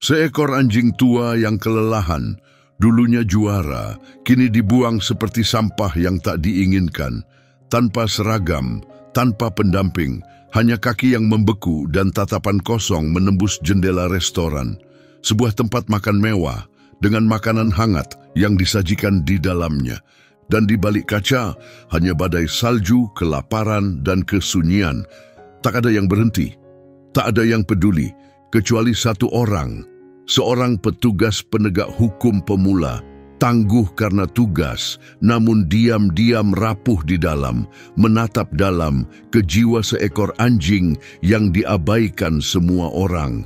Seekor anjing tua yang kelelahan, dulunya juara, kini dibuang seperti sampah yang tak diinginkan. Tanpa seragam, tanpa pendamping, hanya kaki yang membeku dan tatapan kosong menembus jendela restoran. Sebuah tempat makan mewah dengan makanan hangat yang disajikan di dalamnya. Dan di balik kaca, hanya badai salju, kelaparan, dan kesunyian. Tak ada yang berhenti, tak ada yang peduli, kecuali satu orang. Seorang petugas penegak hukum pemula, tangguh karena tugas, namun diam-diam rapuh di dalam, menatap dalam ke jiwa seekor anjing yang diabaikan semua orang.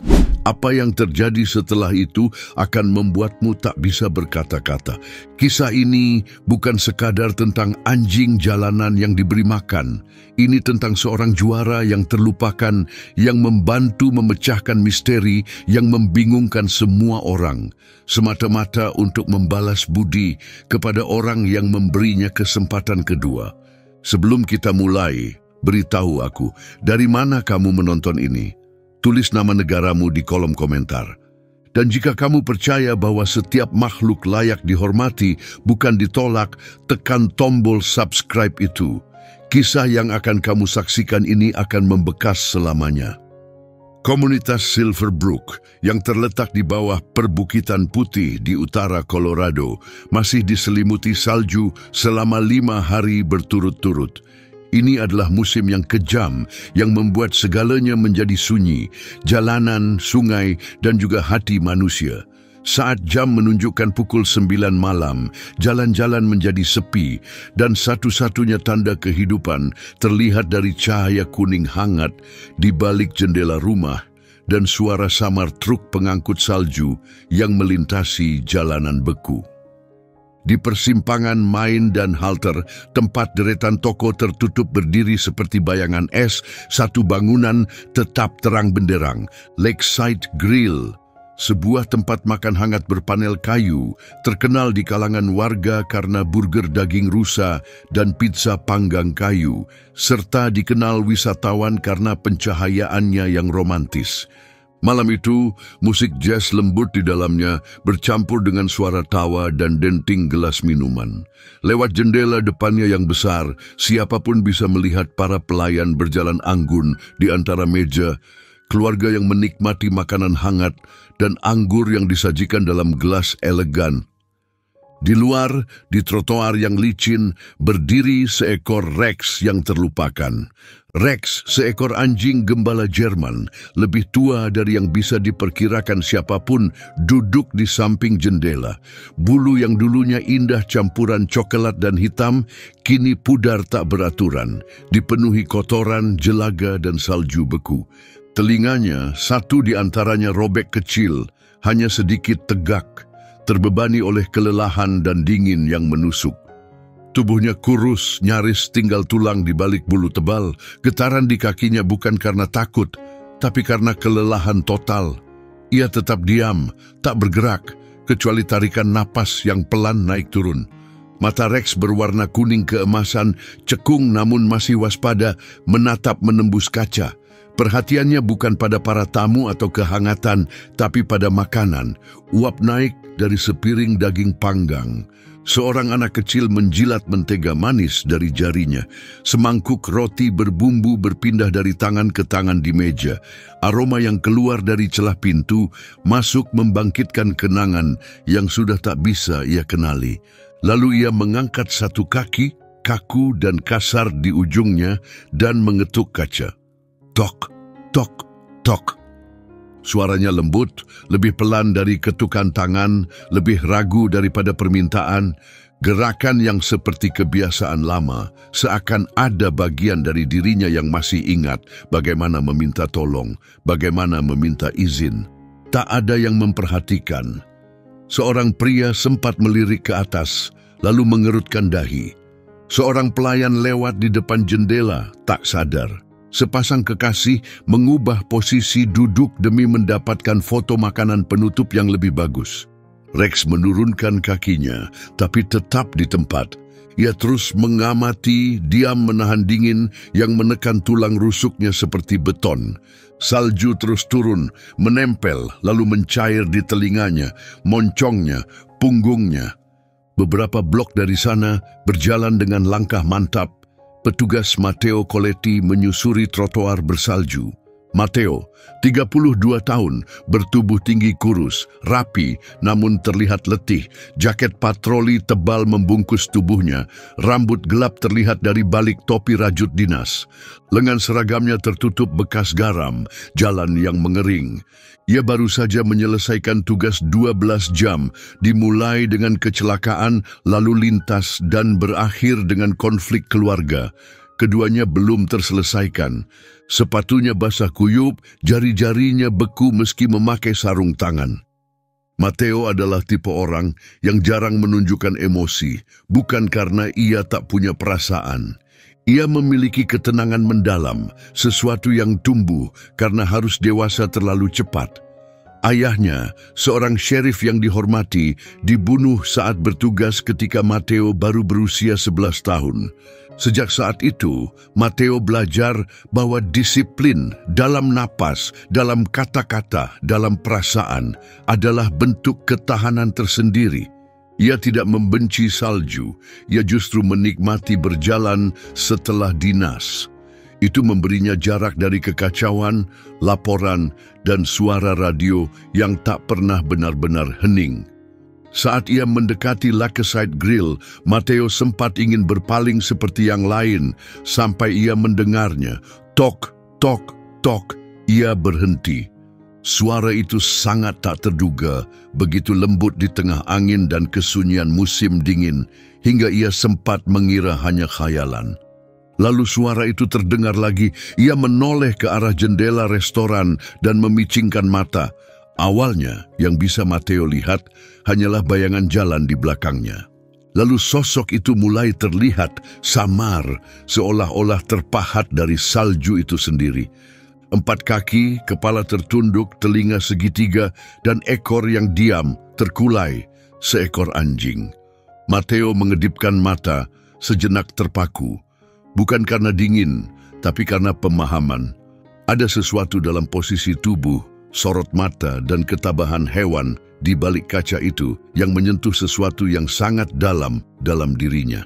Apa yang terjadi setelah itu akan membuatmu tak bisa berkata-kata. Kisah ini bukan sekadar tentang anjing jalanan yang diberi makan. Ini tentang seorang juara yang terlupakan, yang membantu memecahkan misteri yang membingungkan semua orang. Semata-mata untuk membalas budi kepada orang yang memberinya kesempatan kedua. Sebelum kita mulai, beritahu aku, dari mana kamu menonton ini? Tulis nama negaramu di kolom komentar. Dan jika kamu percaya bahwa setiap makhluk layak dihormati, bukan ditolak, tekan tombol subscribe itu. Kisah yang akan kamu saksikan ini akan membekas selamanya. Komunitas Silverbrook yang terletak di bawah perbukitan putih di utara Colorado masih diselimuti salju selama 5 hari berturut-turut. Ini adalah musim yang kejam yang membuat segalanya menjadi sunyi, jalanan, sungai, dan juga hati manusia. Saat jam menunjukkan pukul 9 malam, jalan-jalan menjadi sepi dan satu-satunya tanda kehidupan terlihat dari cahaya kuning hangat di balik jendela rumah dan suara samar truk pengangkut salju yang melintasi jalanan beku. Di persimpangan Main dan Halter, tempat deretan toko tertutup berdiri seperti bayangan es, satu bangunan tetap terang benderang, Lakeside Grill. Sebuah tempat makan hangat berpanel kayu, terkenal di kalangan warga karena burger daging rusa dan pizza panggang kayu, serta dikenal wisatawan karena pencahayaannya yang romantis. Malam itu, musik jazz lembut di dalamnya bercampur dengan suara tawa dan denting gelas minuman. Lewat jendela depannya yang besar, siapapun bisa melihat para pelayan berjalan anggun di antara meja, keluarga yang menikmati makanan hangat dan anggur yang disajikan dalam gelas elegan. Di luar, di trotoar yang licin, berdiri seekor Rex yang terlupakan. Rex, seekor anjing gembala Jerman, lebih tua dari yang bisa diperkirakan siapapun, duduk di samping jendela. Bulu yang dulunya indah campuran coklat dan hitam, kini pudar tak beraturan, dipenuhi kotoran, jelaga, dan salju beku. Telinganya, satu di antaranya robek kecil, hanya sedikit tegak, terbebani oleh kelelahan dan dingin yang menusuk. Tubuhnya kurus, nyaris tinggal tulang di balik bulu tebal. Getaran di kakinya bukan karena takut, tapi karena kelelahan total. Ia tetap diam, tak bergerak, kecuali tarikan napas yang pelan naik turun. Mata Rex berwarna kuning keemasan, cekung namun masih waspada, menatap menembus kaca. Perhatiannya bukan pada para tamu atau kehangatan, tapi pada makanan. Uap naik dari sepiring daging panggang. Seorang anak kecil menjilat mentega manis dari jarinya. Semangkuk roti berbumbu berpindah dari tangan ke tangan di meja. Aroma yang keluar dari celah pintu masuk membangkitkan kenangan yang sudah tak bisa ia kenali. Lalu ia mengangkat satu kaki, kaku dan kasar di ujungnya, dan mengetuk kaca. Tok, tok, tok. Suaranya lembut, lebih pelan dari ketukan tangan, lebih ragu daripada permintaan. Gerakan yang seperti kebiasaan lama, seakan ada bagian dari dirinya yang masih ingat bagaimana meminta tolong, bagaimana meminta izin. Tak ada yang memperhatikan. Seorang pria sempat melirik ke atas, lalu mengerutkan dahi. Seorang pelayan lewat di depan jendela, tak sadar. Sepasang kekasih mengubah posisi duduk demi mendapatkan foto makanan penutup yang lebih bagus. Rex menurunkan kakinya, tapi tetap di tempat. Ia terus mengamati, diam menahan dingin yang menekan tulang rusuknya seperti beton. Salju terus turun, menempel, lalu mencair di telinganya, moncongnya, punggungnya. Beberapa blok dari sana, berjalan dengan langkah mantap, petugas Matteo Coletti menyusuri trotoar bersalju. Matteo, 32 tahun, bertubuh tinggi kurus, rapi, namun terlihat letih. Jaket patroli tebal membungkus tubuhnya, rambut gelap terlihat dari balik topi rajut dinas. Lengan seragamnya tertutup bekas garam, jalan yang mengering. Ia baru saja menyelesaikan tugas 12 jam, dimulai dengan kecelakaan, lalu lintas dan berakhir dengan konflik keluarga. Keduanya belum terselesaikan. Sepatunya basah kuyup, jari-jarinya beku meski memakai sarung tangan. Matteo adalah tipe orang yang jarang menunjukkan emosi, bukan karena ia tak punya perasaan. Ia memiliki ketenangan mendalam, sesuatu yang tumbuh karena harus dewasa terlalu cepat. Ayahnya, seorang sheriff yang dihormati, dibunuh saat bertugas ketika Matteo baru berusia 11 tahun. Sejak saat itu, Matteo belajar bahwa disiplin dalam napas, dalam kata-kata, dalam perasaan adalah bentuk ketahanan tersendiri. Ia tidak membenci salju, ia justru menikmati berjalan setelah dinas. Itu memberinya jarak dari kekacauan, laporan, dan suara radio yang tak pernah benar-benar hening. Saat ia mendekati Lakeside Grill, Matteo sempat ingin berpaling seperti yang lain, sampai ia mendengarnya. Tok, tok, tok, ia berhenti. Suara itu sangat tak terduga, begitu lembut di tengah angin dan kesunyian musim dingin, hingga ia sempat mengira hanya khayalan. Lalu suara itu terdengar lagi, ia menoleh ke arah jendela restoran dan memicingkan mata. Awalnya, yang bisa Matteo lihat hanyalah bayangan jalan di belakangnya. Lalu sosok itu mulai terlihat samar, seolah-olah terpahat dari salju itu sendiri. 4 kaki, kepala tertunduk, telinga segitiga, dan ekor yang diam, terkulai, seekor anjing. Matteo mengedipkan mata, sejenak terpaku. Bukan karena dingin, tapi karena pemahaman. Ada sesuatu dalam posisi tubuh, sorot mata, dan ketabahan hewan di balik kaca itu yang menyentuh sesuatu yang sangat dalam dirinya.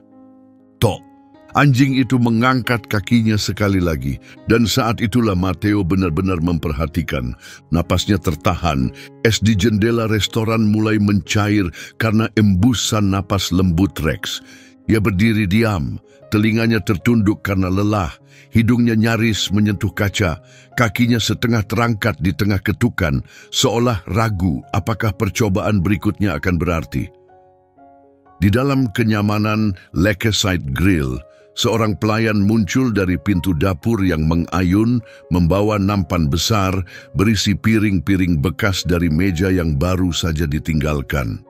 Tok! Anjing itu mengangkat kakinya sekali lagi, dan saat itulah Matteo benar-benar memperhatikan. Napasnya tertahan, es di jendela restoran mulai mencair karena embusan napas lembut Rex. Ia berdiri diam, telinganya tertunduk karena lelah, hidungnya nyaris menyentuh kaca, kakinya setengah terangkat di tengah ketukan, seolah ragu apakah percobaan berikutnya akan berarti. Di dalam kenyamanan Lakeside Grill, seorang pelayan muncul dari pintu dapur yang mengayun, membawa nampan besar berisi piring-piring bekas dari meja yang baru saja ditinggalkan.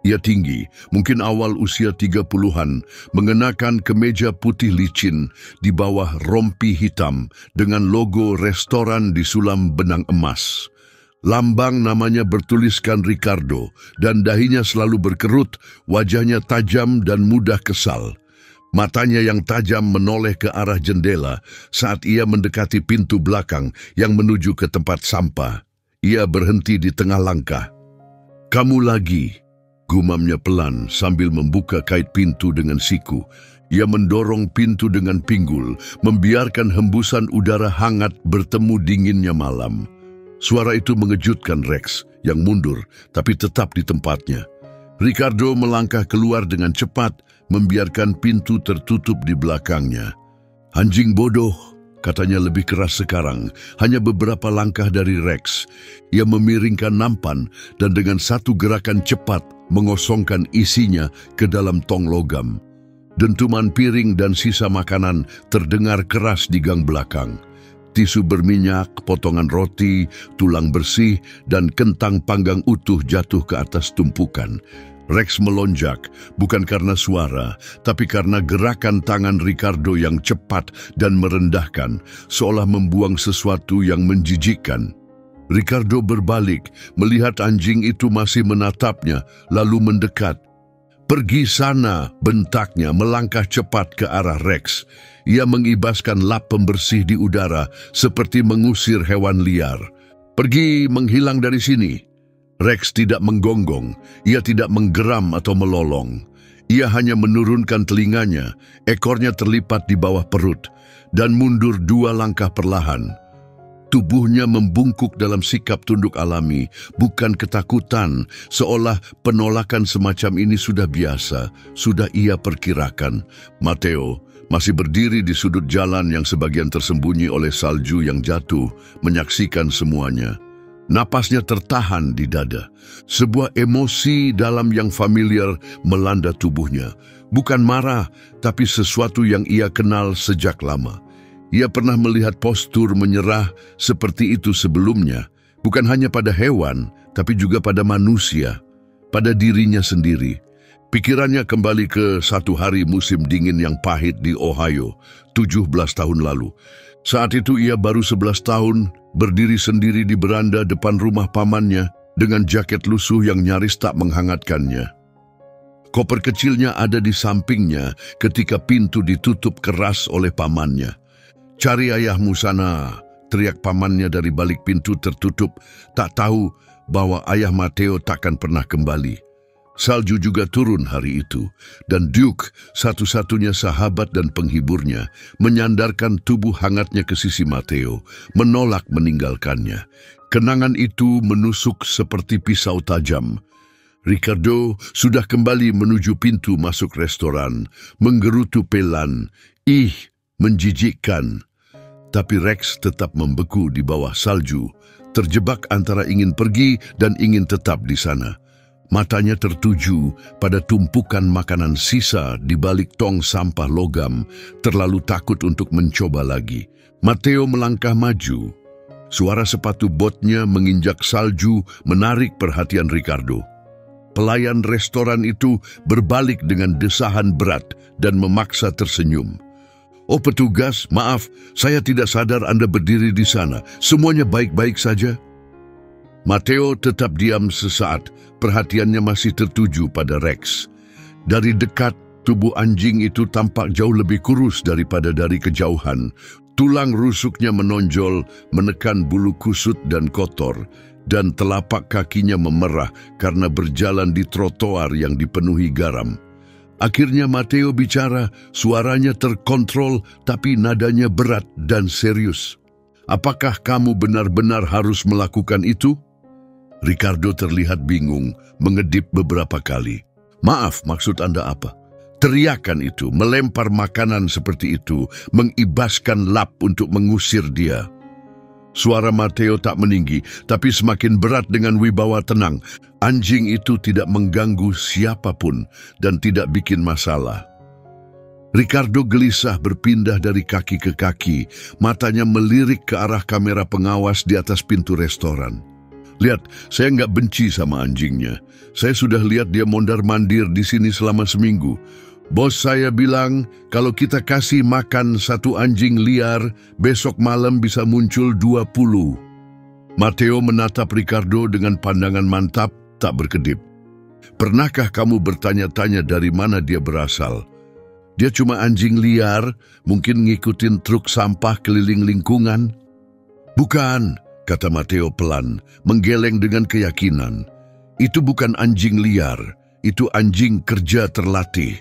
Ia tinggi, mungkin awal usia 30-an, mengenakan kemeja putih licin di bawah rompi hitam dengan logo restoran disulam benang emas. Lambang namanya bertuliskan Ricardo dan dahinya selalu berkerut, wajahnya tajam dan mudah kesal. Matanya yang tajam menoleh ke arah jendela saat ia mendekati pintu belakang yang menuju ke tempat sampah. Ia berhenti di tengah langkah. "Kamu lagi," gumamnya pelan sambil membuka kait pintu dengan siku. Ia mendorong pintu dengan pinggul, membiarkan hembusan udara hangat bertemu dinginnya malam. Suara itu mengejutkan Rex, yang mundur, tapi tetap di tempatnya. Ricardo melangkah keluar dengan cepat, membiarkan pintu tertutup di belakangnya. "Anjing bodoh," katanya lebih keras sekarang, hanya beberapa langkah dari Rex. Ia memiringkan nampan dan dengan satu gerakan cepat mengosongkan isinya ke dalam tong logam. Dentuman piring dan sisa makanan terdengar keras di gang belakang. Tisu berminyak, potongan roti, tulang bersih, dan kentang panggang utuh jatuh ke atas tumpukan. Rex melonjak, bukan karena suara, tapi karena gerakan tangan Ricardo yang cepat dan merendahkan, seolah membuang sesuatu yang menjijikkan. Ricardo berbalik, melihat anjing itu masih menatapnya, lalu mendekat. "Pergi sana," bentaknya melangkah cepat ke arah Rex. Ia mengibaskan lap pembersih di udara seperti mengusir hewan liar. "Pergi, menghilang dari sini." Rex tidak menggonggong, ia tidak menggeram atau melolong. Ia hanya menurunkan telinganya, ekornya terlipat di bawah perut, dan mundur 2 langkah perlahan. Tubuhnya membungkuk dalam sikap tunduk alami, bukan ketakutan, seolah penolakan semacam ini sudah biasa, sudah ia perkirakan. Matteo masih berdiri di sudut jalan yang sebagian tersembunyi oleh salju yang jatuh, menyaksikan semuanya. Napasnya tertahan di dada. Sebuah emosi dalam yang familiar melanda tubuhnya. Bukan marah, tapi sesuatu yang ia kenal sejak lama. Ia pernah melihat postur menyerah seperti itu sebelumnya, bukan hanya pada hewan, tapi juga pada manusia, pada dirinya sendiri. Pikirannya kembali ke satu hari musim dingin yang pahit di Ohio, 17 tahun lalu. Saat itu ia baru 11 tahun, berdiri sendiri di beranda depan rumah pamannya dengan jaket lusuh yang nyaris tak menghangatkannya. Koper kecilnya ada di sampingnya ketika pintu ditutup keras oleh pamannya. "Cari ayahmu sana," teriak pamannya dari balik pintu tertutup, tak tahu bahwa ayah Matteo takkan pernah kembali. Salju juga turun hari itu, dan Duke, satu-satunya sahabat dan penghiburnya, menyandarkan tubuh hangatnya ke sisi Matteo, menolak meninggalkannya. Kenangan itu menusuk seperti pisau tajam. Ricardo sudah kembali menuju pintu masuk restoran, menggerutu pelan. Menjijikkan. Tapi Rex tetap membeku di bawah salju, terjebak antara ingin pergi dan ingin tetap di sana. Matanya tertuju pada tumpukan makanan sisa di balik tong sampah logam, terlalu takut untuk mencoba lagi. Matteo melangkah maju. Suara sepatu botnya menginjak salju menarik perhatian Ricardo. Pelayan restoran itu berbalik dengan desahan berat dan memaksa tersenyum. "Oh petugas, maaf, saya tidak sadar Anda berdiri di sana. Semuanya baik-baik saja?" Matteo tetap diam sesaat, perhatiannya masih tertuju pada Rex. Dari dekat, tubuh anjing itu tampak jauh lebih kurus daripada dari kejauhan. Tulang rusuknya menonjol, menekan bulu kusut dan kotor, dan telapak kakinya memerah karena berjalan di trotoar yang dipenuhi garam. Akhirnya Matteo bicara, suaranya terkontrol tapi nadanya berat dan serius. "Apakah kamu benar-benar harus melakukan itu?" Ricardo terlihat bingung, mengedip beberapa kali. "Maaf, maksud Anda apa?" Teriakan itu, melempar makanan seperti itu, mengibaskan lap untuk mengusir dia. Suara Matteo tak meninggi, tapi semakin berat dengan wibawa tenang. Anjing itu tidak mengganggu siapapun dan tidak bikin masalah. Ricardo gelisah berpindah dari kaki ke kaki, matanya melirik ke arah kamera pengawas di atas pintu restoran. "Lihat, saya nggak benci sama anjingnya. Saya sudah lihat dia mondar-mandir di sini selama seminggu. Bos saya bilang, kalau kita kasih makan satu anjing liar, besok malam bisa muncul 20. Matteo menatap Ricardo dengan pandangan mantap, tak berkedip. "Pernahkah kamu bertanya-tanya dari mana dia berasal? Dia cuma anjing liar, mungkin ngikutin truk sampah keliling lingkungan?" "Bukan," kata Matteo pelan, menggeleng dengan keyakinan. "Itu bukan anjing liar, itu anjing kerja terlatih.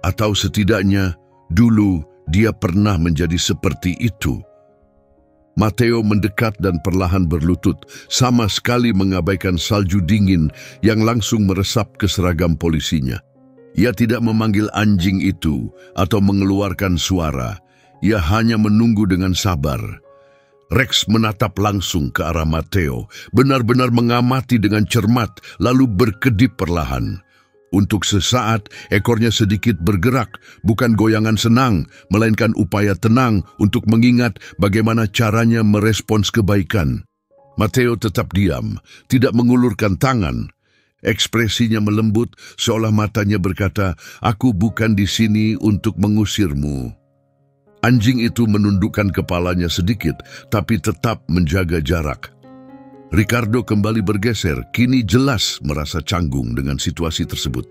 Atau setidaknya, dulu dia pernah menjadi seperti itu." Matteo mendekat dan perlahan berlutut, sama sekali mengabaikan salju dingin yang langsung meresap ke seragam polisinya. Ia tidak memanggil anjing itu atau mengeluarkan suara. Ia hanya menunggu dengan sabar. Rex menatap langsung ke arah Matteo, benar-benar mengamati dengan cermat, lalu berkedip perlahan. Untuk sesaat, ekornya sedikit bergerak, bukan goyangan senang, melainkan upaya tenang untuk mengingat bagaimana caranya merespons kebaikan. Matteo tetap diam, tidak mengulurkan tangan. Ekspresinya melembut, seolah matanya berkata, "Aku bukan di sini untuk mengusirmu." Anjing itu menundukkan kepalanya sedikit, tapi tetap menjaga jarak. Ricardo kembali bergeser, kini jelas merasa canggung dengan situasi tersebut.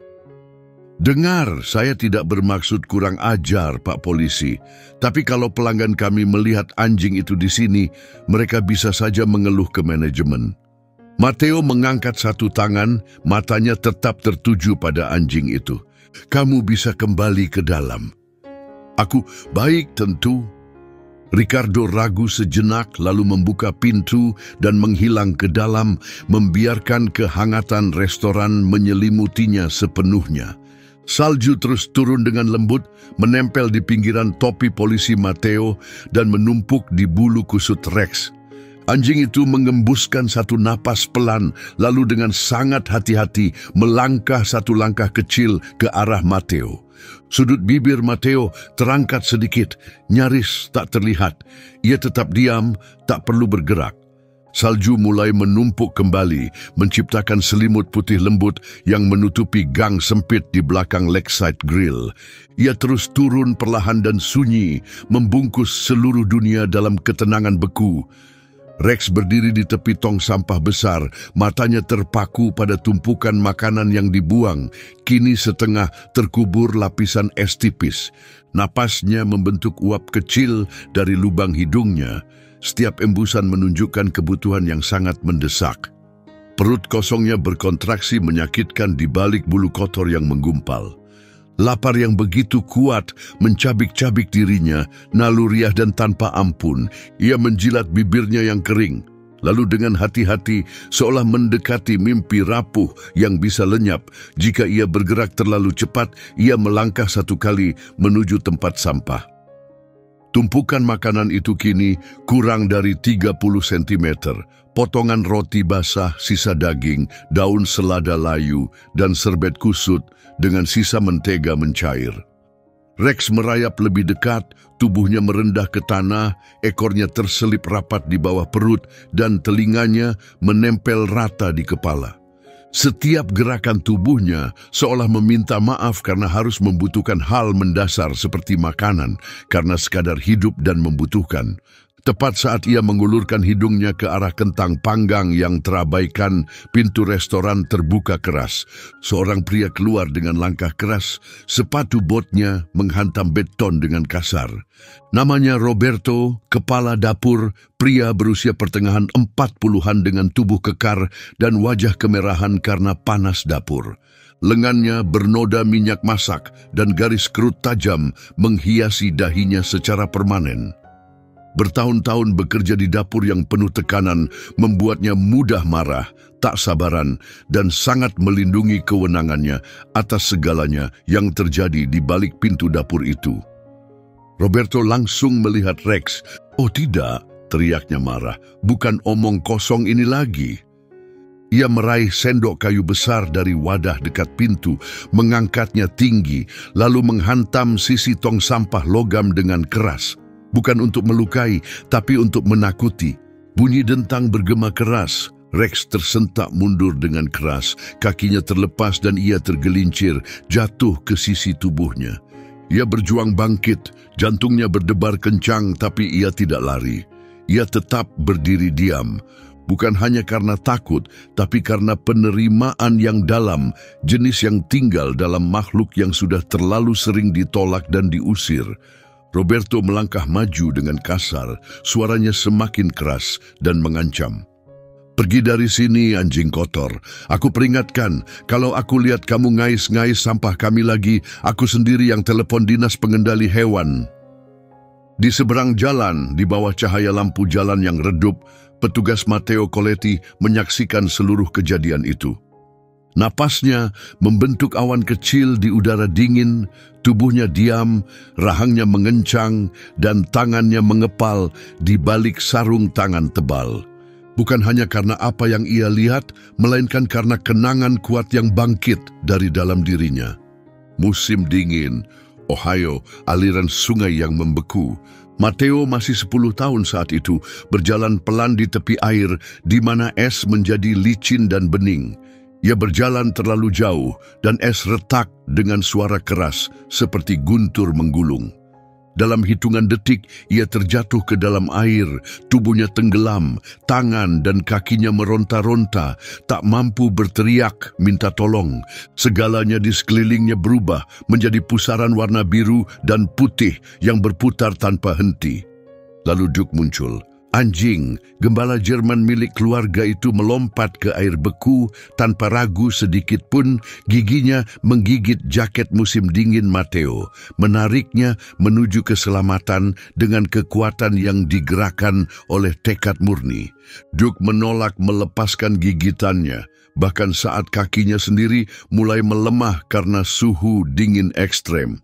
Dengar, saya tidak bermaksud kurang ajar, Pak Polisi. Tapi kalau pelanggan kami melihat anjing itu di sini, mereka bisa saja mengeluh ke manajemen. Matteo mengangkat satu tangan, matanya tetap tertuju pada anjing itu. Kamu bisa kembali ke dalam. Aku, baik tentu. Ricardo ragu sejenak lalu membuka pintu dan menghilang ke dalam, membiarkan kehangatan restoran menyelimutinya sepenuhnya. Salju terus turun dengan lembut, menempel di pinggiran topi polisi Matteo dan menumpuk di bulu kusut Rex. Anjing itu mengembuskan satu napas pelan, lalu dengan sangat hati-hati melangkah satu langkah kecil ke arah Matteo. Sudut bibir Matteo terangkat sedikit, nyaris tak terlihat. Ia tetap diam, tak perlu bergerak. Salju mulai menumpuk kembali, menciptakan selimut putih lembut yang menutupi gang sempit di belakang Lakeside Grill. Ia terus turun perlahan dan sunyi, membungkus seluruh dunia dalam ketenangan beku. Rex berdiri di tepi tong sampah besar, matanya terpaku pada tumpukan makanan yang dibuang, kini setengah terkubur lapisan es tipis. Napasnya membentuk uap kecil dari lubang hidungnya. Setiap embusan menunjukkan kebutuhan yang sangat mendesak. Perut kosongnya berkontraksi menyakitkan di balik bulu kotor yang menggumpal. Lapar yang begitu kuat mencabik-cabik dirinya, naluriah dan tanpa ampun. Ia menjilat bibirnya yang kering. Lalu dengan hati-hati, seolah mendekati mimpi rapuh yang bisa lenyap. Jika ia bergerak terlalu cepat, ia melangkah satu kali menuju tempat sampah. Tumpukan makanan itu kini kurang dari 30 cm. Potongan roti basah, sisa daging, daun selada layu, dan serbet kusut dengan sisa mentega mencair. Rex merayap lebih dekat, tubuhnya merendah ke tanah, ekornya terselip rapat di bawah perut, dan telinganya menempel rata di kepala. Setiap gerakan tubuhnya seolah meminta maaf karena harus membutuhkan hal mendasar seperti makanan, karena sekadar hidup dan membutuhkan. Tepat saat ia mengulurkan hidungnya ke arah kentang panggang yang terabaikan, pintu restoran terbuka keras. Seorang pria keluar dengan langkah keras, sepatu botnya menghantam beton dengan kasar. Namanya Roberto, kepala dapur, pria berusia pertengahan 40-an dengan tubuh kekar dan wajah kemerahan karena panas dapur. Lengannya bernoda minyak masak dan garis kerut tajam menghiasi dahinya secara permanen. Bertahun-tahun bekerja di dapur yang penuh tekanan membuatnya mudah marah, tak sabaran, dan sangat melindungi kewenangannya atas segalanya yang terjadi di balik pintu dapur itu. Roberto langsung melihat Rex. "Oh tidak," teriaknya marah, "bukan omong kosong ini lagi." Ia meraih sendok kayu besar dari wadah dekat pintu, mengangkatnya tinggi, lalu menghantam sisi tong sampah logam dengan keras. Bukan untuk melukai, tapi untuk menakuti. Bunyi dentang bergema keras. Rex tersentak mundur dengan keras. Kakinya terlepas dan ia tergelincir, jatuh ke sisi tubuhnya. Ia berjuang bangkit, jantungnya berdebar kencang, tapi ia tidak lari. Ia tetap berdiri diam. Bukan hanya karena takut, tapi karena penerimaan yang dalam, jenis yang tinggal dalam makhluk yang sudah terlalu sering ditolak dan diusir. Roberto melangkah maju dengan kasar, suaranya semakin keras dan mengancam. "Pergi dari sini, anjing kotor. Aku peringatkan, kalau aku lihat kamu ngais-ngais sampah kami lagi, aku sendiri yang telepon dinas pengendali hewan." Di seberang jalan, di bawah cahaya lampu jalan yang redup, petugas Matteo Coletti menyaksikan seluruh kejadian itu. Napasnya membentuk awan kecil di udara dingin, tubuhnya diam, rahangnya mengencang, dan tangannya mengepal di balik sarung tangan tebal. Bukan hanya karena apa yang ia lihat, melainkan karena kenangan kuat yang bangkit dari dalam dirinya. Musim dingin, Ohio, aliran sungai yang membeku. Matteo masih 10 tahun saat itu, berjalan pelan di tepi air, di mana es menjadi licin dan bening. Ia berjalan terlalu jauh dan es retak dengan suara keras seperti guntur menggulung. Dalam hitungan detik, ia terjatuh ke dalam air, tubuhnya tenggelam, tangan dan kakinya meronta-ronta, tak mampu berteriak minta tolong. Segalanya di sekelilingnya berubah menjadi pusaran warna biru dan putih yang berputar tanpa henti. Lalu Duke muncul. Anjing, gembala Jerman milik keluarga itu melompat ke air beku tanpa ragu sedikit pun. Giginya menggigit jaket musim dingin Matteo, menariknya menuju keselamatan dengan kekuatan yang digerakkan oleh tekad murni. Duke menolak melepaskan gigitannya, bahkan saat kakinya sendiri mulai melemah karena suhu dingin ekstrem.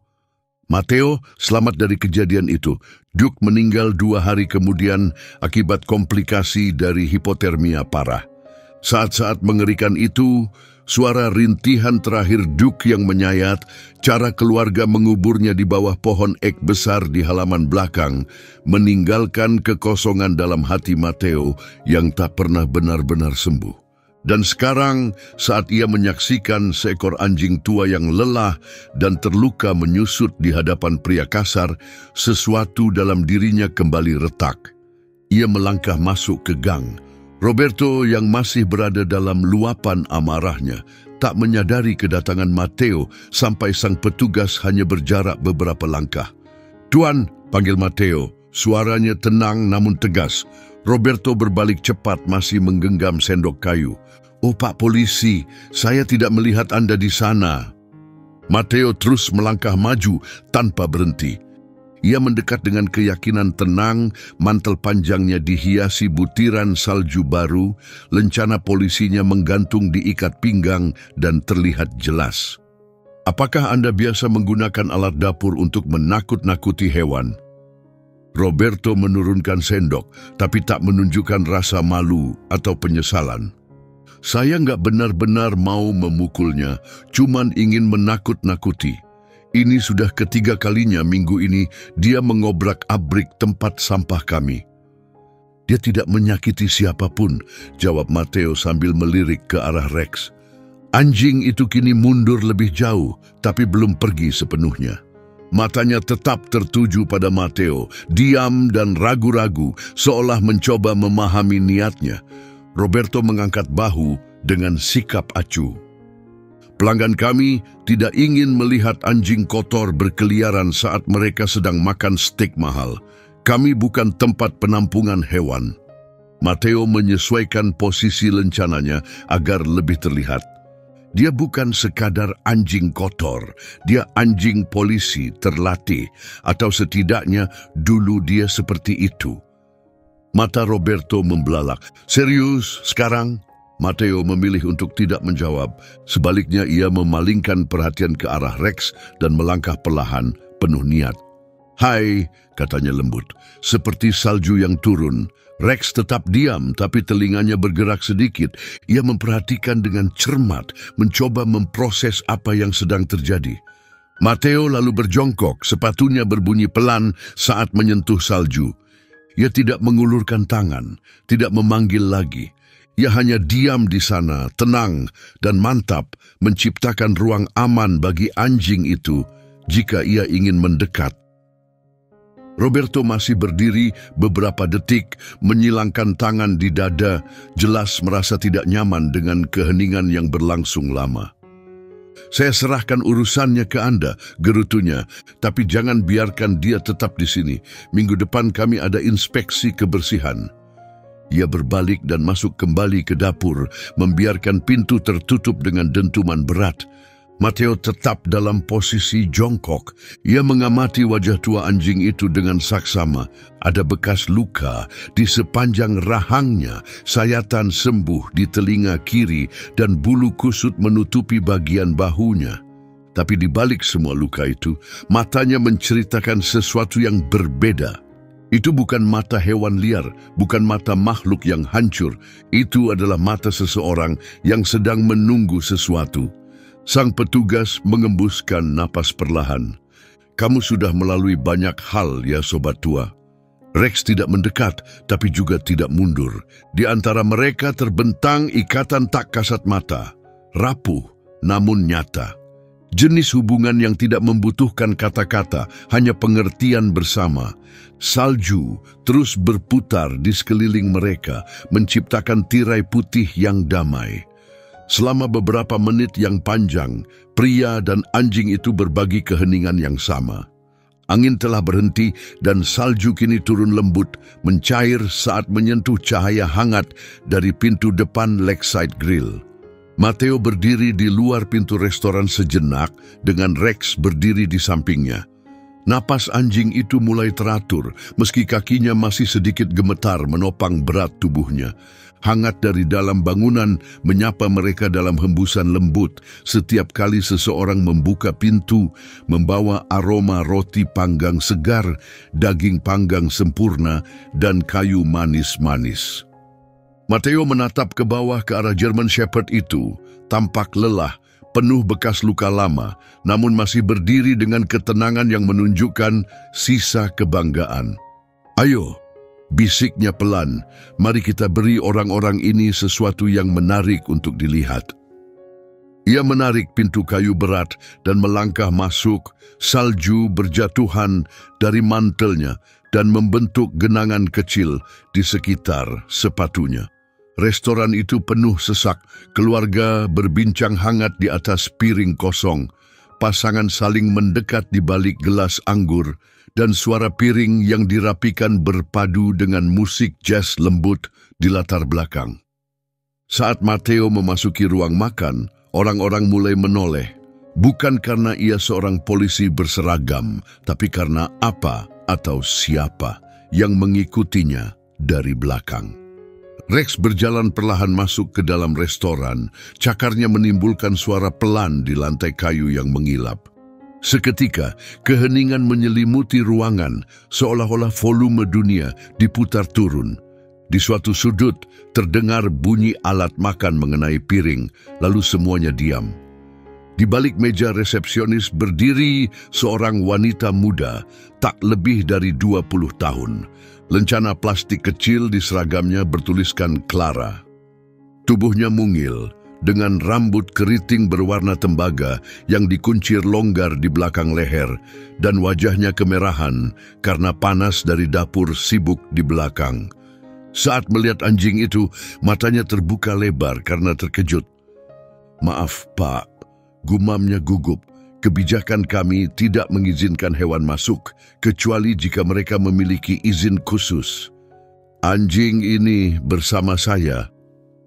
Matteo selamat dari kejadian itu. Duke meninggal 2 hari kemudian akibat komplikasi dari hipotermia parah. Saat-saat mengerikan itu, suara rintihan terakhir Duke yang menyayat, cara keluarga menguburnya di bawah pohon ek besar di halaman belakang, meninggalkan kekosongan dalam hati Matteo yang tak pernah benar-benar sembuh. Dan sekarang, saat ia menyaksikan seekor anjing tua yang lelah dan terluka menyusut di hadapan pria kasar, sesuatu dalam dirinya kembali retak. Ia melangkah masuk ke gang. Roberto yang masih berada dalam luapan amarahnya, tak menyadari kedatangan Matteo sampai sang petugas hanya berjarak beberapa langkah. "Tuan," panggil Matteo, suaranya tenang namun tegas. Roberto berbalik cepat masih menggenggam sendok kayu. "Oh Pak Polisi, saya tidak melihat Anda di sana." Matteo terus melangkah maju tanpa berhenti. Ia mendekat dengan keyakinan tenang, mantel panjangnya dihiasi butiran salju baru, lencana polisinya menggantung di ikat pinggang dan terlihat jelas. "Apakah Anda biasa menggunakan alat dapur untuk menakut-nakuti hewan?" Roberto menurunkan sendok, tapi tak menunjukkan rasa malu atau penyesalan. "Saya nggak benar-benar mau memukulnya, cuman ingin menakut-nakuti. Ini sudah ketiga kalinya minggu ini dia mengobrak-abrik tempat sampah kami." "Dia tidak menyakiti siapapun," jawab Matteo sambil melirik ke arah Rex. Anjing itu kini mundur lebih jauh, tapi belum pergi sepenuhnya. Matanya tetap tertuju pada Matteo, diam dan ragu-ragu, seolah mencoba memahami niatnya. Roberto mengangkat bahu dengan sikap acuh. "Pelanggan kami tidak ingin melihat anjing kotor berkeliaran saat mereka sedang makan steak mahal. Kami bukan tempat penampungan hewan." Matteo menyesuaikan posisi lencananya agar lebih terlihat. Dia bukan sekadar anjing kotor, dia anjing polisi terlatih, atau setidaknya dulu dia seperti itu. Mata Roberto membelalak. "Serius sekarang?" Matteo memilih untuk tidak menjawab. Sebaliknya ia memalingkan perhatian ke arah Rex dan melangkah perlahan, penuh niat. "Hai," katanya lembut, seperti salju yang turun. Rex tetap diam, tapi telinganya bergerak sedikit. Ia memperhatikan dengan cermat, mencoba memproses apa yang sedang terjadi. Matteo lalu berjongkok, sepatunya berbunyi pelan saat menyentuh salju. Ia tidak mengulurkan tangan, tidak memanggil lagi. Ia hanya diam di sana, tenang dan mantap, menciptakan ruang aman bagi anjing itu jika ia ingin mendekat. Roberto masih berdiri beberapa detik, menyilangkan tangan di dada, jelas merasa tidak nyaman dengan keheningan yang berlangsung lama. "Saya serahkan urusannya ke Anda," gerutunya, "tapi jangan biarkan dia tetap di sini. Minggu depan kami ada inspeksi kebersihan." Ia berbalik dan masuk kembali ke dapur, membiarkan pintu tertutup dengan dentuman berat. Matteo tetap dalam posisi jongkok. Ia mengamati wajah tua anjing itu dengan saksama. Ada bekas luka di sepanjang rahangnya, sayatan sembuh di telinga kiri, dan bulu kusut menutupi bagian bahunya. Tapi di balik semua luka itu, matanya menceritakan sesuatu yang berbeda. Itu bukan mata hewan liar, bukan mata makhluk yang hancur. Itu adalah mata seseorang yang sedang menunggu sesuatu. Sang petugas mengembuskan napas perlahan. "Kamu sudah melalui banyak hal ya sobat tua." Rex tidak mendekat, tapi juga tidak mundur. Di antara mereka terbentang ikatan tak kasat mata, rapuh namun nyata. Jenis hubungan yang tidak membutuhkan kata-kata, hanya pengertian bersama. Salju terus berputar di sekeliling mereka, menciptakan tirai putih yang damai. Selama beberapa menit yang panjang, pria dan anjing itu berbagi keheningan yang sama. Angin telah berhenti dan salju kini turun lembut, mencair saat menyentuh cahaya hangat dari pintu depan Lakeside Grill. Matteo berdiri di luar pintu restoran sejenak dengan Rex berdiri di sampingnya. Napas anjing itu mulai teratur, meski kakinya masih sedikit gemetar menopang berat tubuhnya. Hangat dari dalam bangunan menyapa mereka dalam hembusan lembut setiap kali seseorang membuka pintu, membawa aroma roti panggang segar, daging panggang sempurna, dan kayu manis-manis. Matteo menatap ke bawah ke arah German Shepherd itu, tampak lelah, penuh bekas luka lama, namun masih berdiri dengan ketenangan yang menunjukkan sisa kebanggaan. "Ayo," bisiknya pelan, "mari kita beri orang-orang ini sesuatu yang menarik untuk dilihat." Ia menarik pintu kayu berat dan melangkah masuk, salju berjatuhan dari mantelnya dan membentuk genangan kecil di sekitar sepatunya. Restoran itu penuh sesak, keluarga berbincang hangat di atas piring kosong, pasangan saling mendekat di balik gelas anggur, dan suara piring yang dirapikan berpadu dengan musik jazz lembut di latar belakang. Saat Matteo memasuki ruang makan, orang-orang mulai menoleh, bukan karena ia seorang polisi berseragam, tapi karena apa atau siapa yang mengikutinya dari belakang. Rex berjalan perlahan masuk ke dalam restoran, cakarnya menimbulkan suara pelan di lantai kayu yang mengilap. Seketika, keheningan menyelimuti ruangan, seolah-olah volume dunia diputar turun. Di suatu sudut, terdengar bunyi alat makan mengenai piring, lalu semuanya diam. Di balik meja resepsionis berdiri seorang wanita muda, tak lebih dari 20 tahun. Lencana plastik kecil di seragamnya bertuliskan Clara. Tubuhnya mungil, dengan rambut keriting berwarna tembaga yang dikuncir longgar di belakang leher, dan wajahnya kemerahan karena panas dari dapur sibuk di belakang. Saat melihat anjing itu, matanya terbuka lebar karena terkejut. "Maaf, Pak," gumamnya gugup. "Kebijakan kami tidak mengizinkan hewan masuk, kecuali jika mereka memiliki izin khusus." "Anjing ini bersama saya,"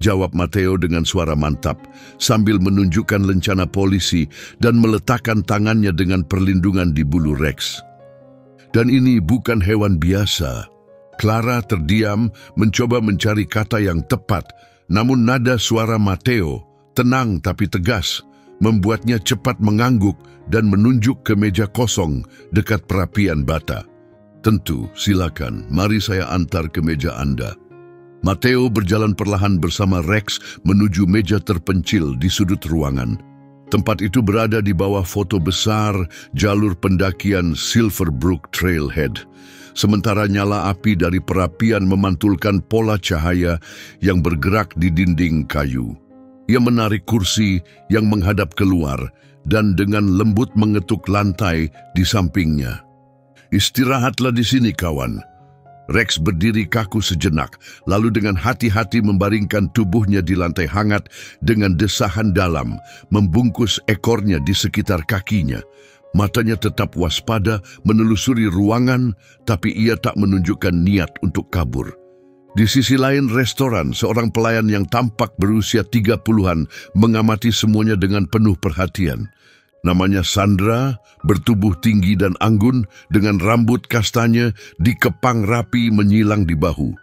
jawab Matteo dengan suara mantap, sambil menunjukkan lencana polisi dan meletakkan tangannya dengan perlindungan di bulu Rex. "Dan ini bukan hewan biasa." Clara terdiam, mencoba mencari kata yang tepat, namun nada suara Matteo, tenang tapi tegas, membuatnya cepat mengangguk dan menunjuk ke meja kosong dekat perapian bata. "Tentu, silakan. Mari saya antar ke meja Anda." Matteo berjalan perlahan bersama Rex menuju meja terpencil di sudut ruangan. Tempat itu berada di bawah foto besar jalur pendakian Silverbrook Trailhead. Sementara nyala api dari perapian memantulkan pola cahaya yang bergerak di dinding kayu. Ia menarik kursi yang menghadap keluar dan dengan lembut mengetuk lantai di sampingnya. "Istirahatlah di sini, kawan." Rex berdiri kaku sejenak, lalu dengan hati-hati membaringkan tubuhnya di lantai hangat dengan desahan dalam, membungkus ekornya di sekitar kakinya. Matanya tetap waspada menelusuri ruangan, tapi ia tak menunjukkan niat untuk kabur. Di sisi lain restoran, seorang pelayan yang tampak berusia 30-an mengamati semuanya dengan penuh perhatian. Namanya Sandra, bertubuh tinggi dan anggun, dengan rambut kastanya dikepang rapi menyilang di bahu.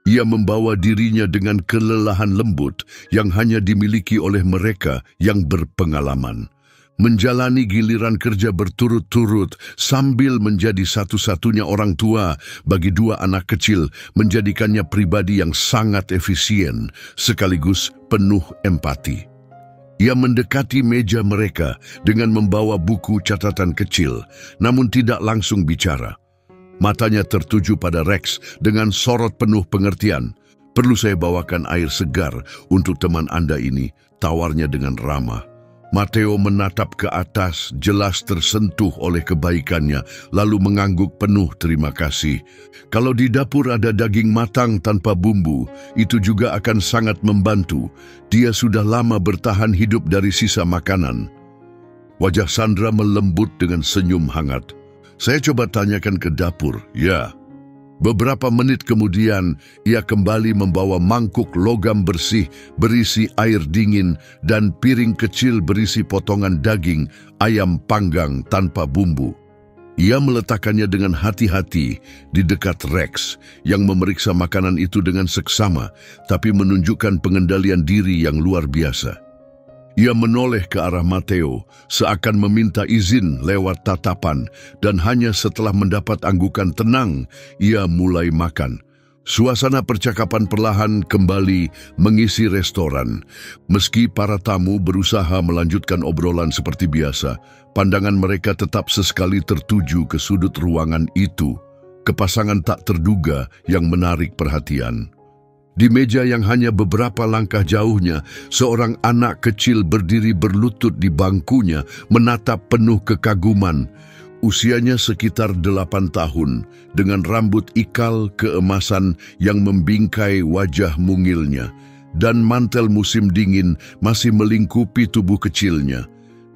Ia membawa dirinya dengan kelelahan lembut yang hanya dimiliki oleh mereka yang berpengalaman. Menjalani giliran kerja berturut-turut sambil menjadi satu-satunya orang tua bagi dua anak kecil menjadikannya pribadi yang sangat efisien sekaligus penuh empati. Ia mendekati meja mereka dengan membawa buku catatan kecil, namun tidak langsung bicara. Matanya tertuju pada Rex dengan sorot penuh pengertian. "Perlu saya bawakan air segar untuk teman Anda ini?" tawarnya dengan ramah. Mateo menatap ke atas, jelas tersentuh oleh kebaikannya, lalu mengangguk penuh terima kasih. Kalau di dapur ada daging matang tanpa bumbu, itu juga akan sangat membantu. Dia sudah lama bertahan hidup dari sisa makanan. Wajah Sandra melembut dengan senyum hangat. Saya coba tanyakan ke dapur, ya. Beberapa menit kemudian, ia kembali membawa mangkuk logam bersih berisi air dingin dan piring kecil berisi potongan daging ayam panggang tanpa bumbu. Ia meletakkannya dengan hati-hati di dekat Rex yang memeriksa makanan itu dengan seksama, tapi menunjukkan pengendalian diri yang luar biasa. Ia menoleh ke arah Mateo, seakan meminta izin lewat tatapan, dan hanya setelah mendapat anggukan tenang, ia mulai makan. Suasana percakapan perlahan kembali mengisi restoran. Meski para tamu berusaha melanjutkan obrolan seperti biasa, pandangan mereka tetap sesekali tertuju ke sudut ruangan itu, ke pasangan tak terduga yang menarik perhatian. Di meja yang hanya beberapa langkah jauhnya, seorang anak kecil berdiri berlutut di bangkunya, menatap penuh kekaguman. Usianya sekitar 8 tahun, dengan rambut ikal keemasan yang membingkai wajah mungilnya, dan mantel musim dingin masih melingkupi tubuh kecilnya.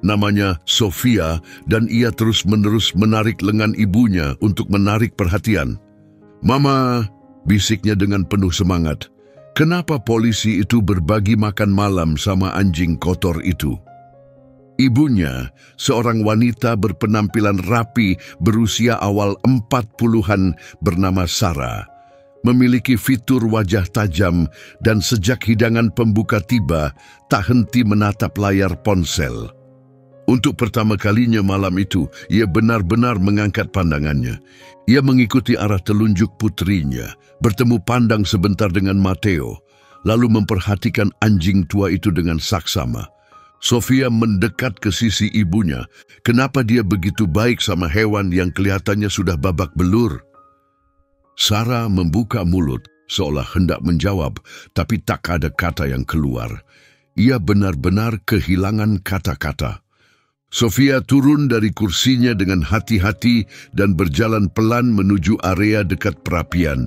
Namanya Sofia, dan ia terus-menerus menarik lengan ibunya untuk menarik perhatian. "Mama," bisiknya dengan penuh semangat. "Kenapa polisi itu berbagi makan malam sama anjing kotor itu?" Ibunya, seorang wanita berpenampilan rapi berusia awal 40-an bernama Sarah, memiliki fitur wajah tajam dan sejak hidangan pembuka tiba, tak henti menatap layar ponsel. Untuk pertama kalinya malam itu, ia benar-benar mengangkat pandangannya. Ia mengikuti arah telunjuk putrinya, bertemu pandang sebentar dengan Mateo, lalu memperhatikan anjing tua itu dengan saksama. Sofia mendekat ke sisi ibunya. Kenapa dia begitu baik sama hewan yang kelihatannya sudah babak belur? Sarah membuka mulut, seolah hendak menjawab, tapi tak ada kata yang keluar. Ia benar-benar kehilangan kata-kata. Sofia turun dari kursinya dengan hati-hati dan berjalan pelan menuju area dekat perapian.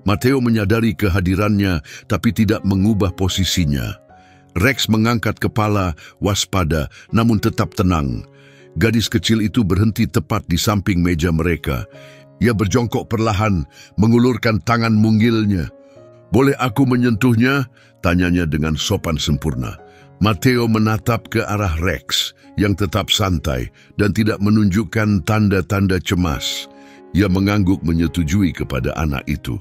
Mateo menyadari kehadirannya, tapi tidak mengubah posisinya. Rex mengangkat kepala, waspada, namun tetap tenang. Gadis kecil itu berhenti tepat di samping meja mereka. Ia berjongkok perlahan, mengulurkan tangan mungilnya. "Boleh aku menyentuhnya?" tanyanya dengan sopan sempurna. Mateo menatap ke arah Rex yang tetap santai dan tidak menunjukkan tanda-tanda cemas. Ia mengangguk menyetujui kepada anak itu.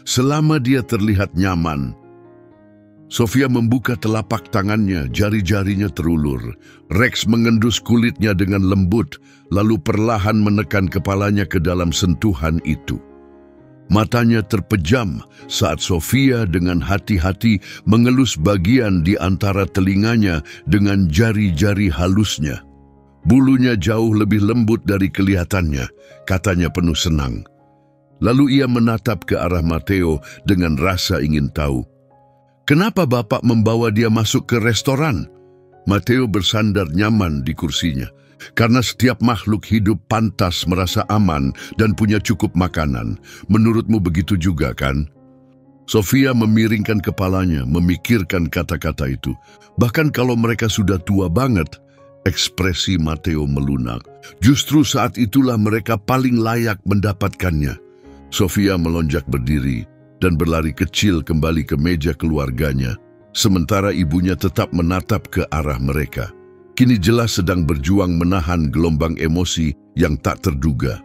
Selama dia terlihat nyaman, Sofia membuka telapak tangannya, jari-jarinya terulur. Rex mengendus kulitnya dengan lembut, lalu perlahan menekan kepalanya ke dalam sentuhan itu. Matanya terpejam saat Sofia dengan hati-hati mengelus bagian di antara telinganya dengan jari-jari halusnya. Bulunya jauh lebih lembut dari kelihatannya, katanya penuh senang. Lalu ia menatap ke arah Mateo dengan rasa ingin tahu. "Kenapa Bapak membawa dia masuk ke restoran?" Mateo bersandar nyaman di kursinya. "Karena setiap makhluk hidup pantas merasa aman dan punya cukup makanan. Menurutmu begitu juga, kan?" Sofia memiringkan kepalanya, memikirkan kata-kata itu. Bahkan kalau mereka sudah tua banget, ekspresi Mateo melunak. Justru saat itulah mereka paling layak mendapatkannya. Sofia melonjak berdiri dan berlari kecil kembali ke meja keluarganya, sementara ibunya tetap menatap ke arah mereka. Kini jelas sedang berjuang menahan gelombang emosi yang tak terduga.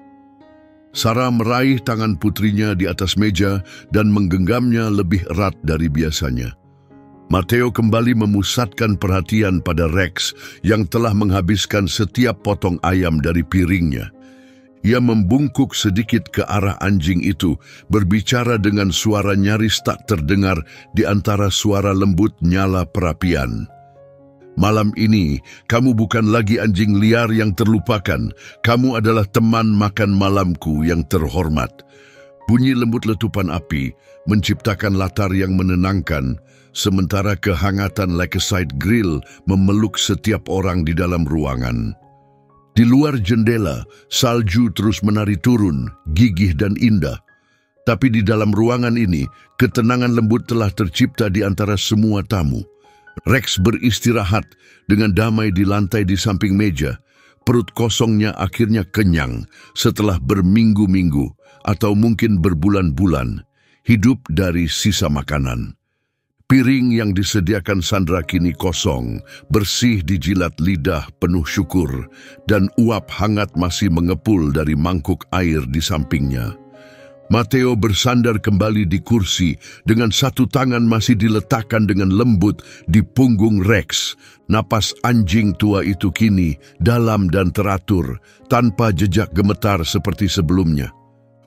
Sarah meraih tangan putrinya di atas meja dan menggenggamnya lebih erat dari biasanya. Mateo kembali memusatkan perhatian pada Rex yang telah menghabiskan setiap potong ayam dari piringnya. Ia membungkuk sedikit ke arah anjing itu, berbicara dengan suara nyaris tak terdengar di antara suara lembut nyala perapian. "Malam ini, kamu bukan lagi anjing liar yang terlupakan. Kamu adalah teman makan malamku yang terhormat." Bunyi lembut letupan api menciptakan latar yang menenangkan, sementara kehangatan Lakeside Grill memeluk setiap orang di dalam ruangan. Di luar jendela, salju terus menari turun, gigih dan indah. Tapi di dalam ruangan ini, ketenangan lembut telah tercipta di antara semua tamu. Rex beristirahat dengan damai di lantai di samping meja. Perut kosongnya akhirnya kenyang setelah berminggu-minggu atau mungkin berbulan-bulan hidup dari sisa makanan. Piring yang disediakan Sandra kini kosong, bersih dijilat lidah penuh syukur, dan uap hangat masih mengepul dari mangkuk air di sampingnya. Matteo bersandar kembali di kursi, dengan satu tangan masih diletakkan dengan lembut di punggung Rex. Napas anjing tua itu kini dalam dan teratur, tanpa jejak gemetar seperti sebelumnya.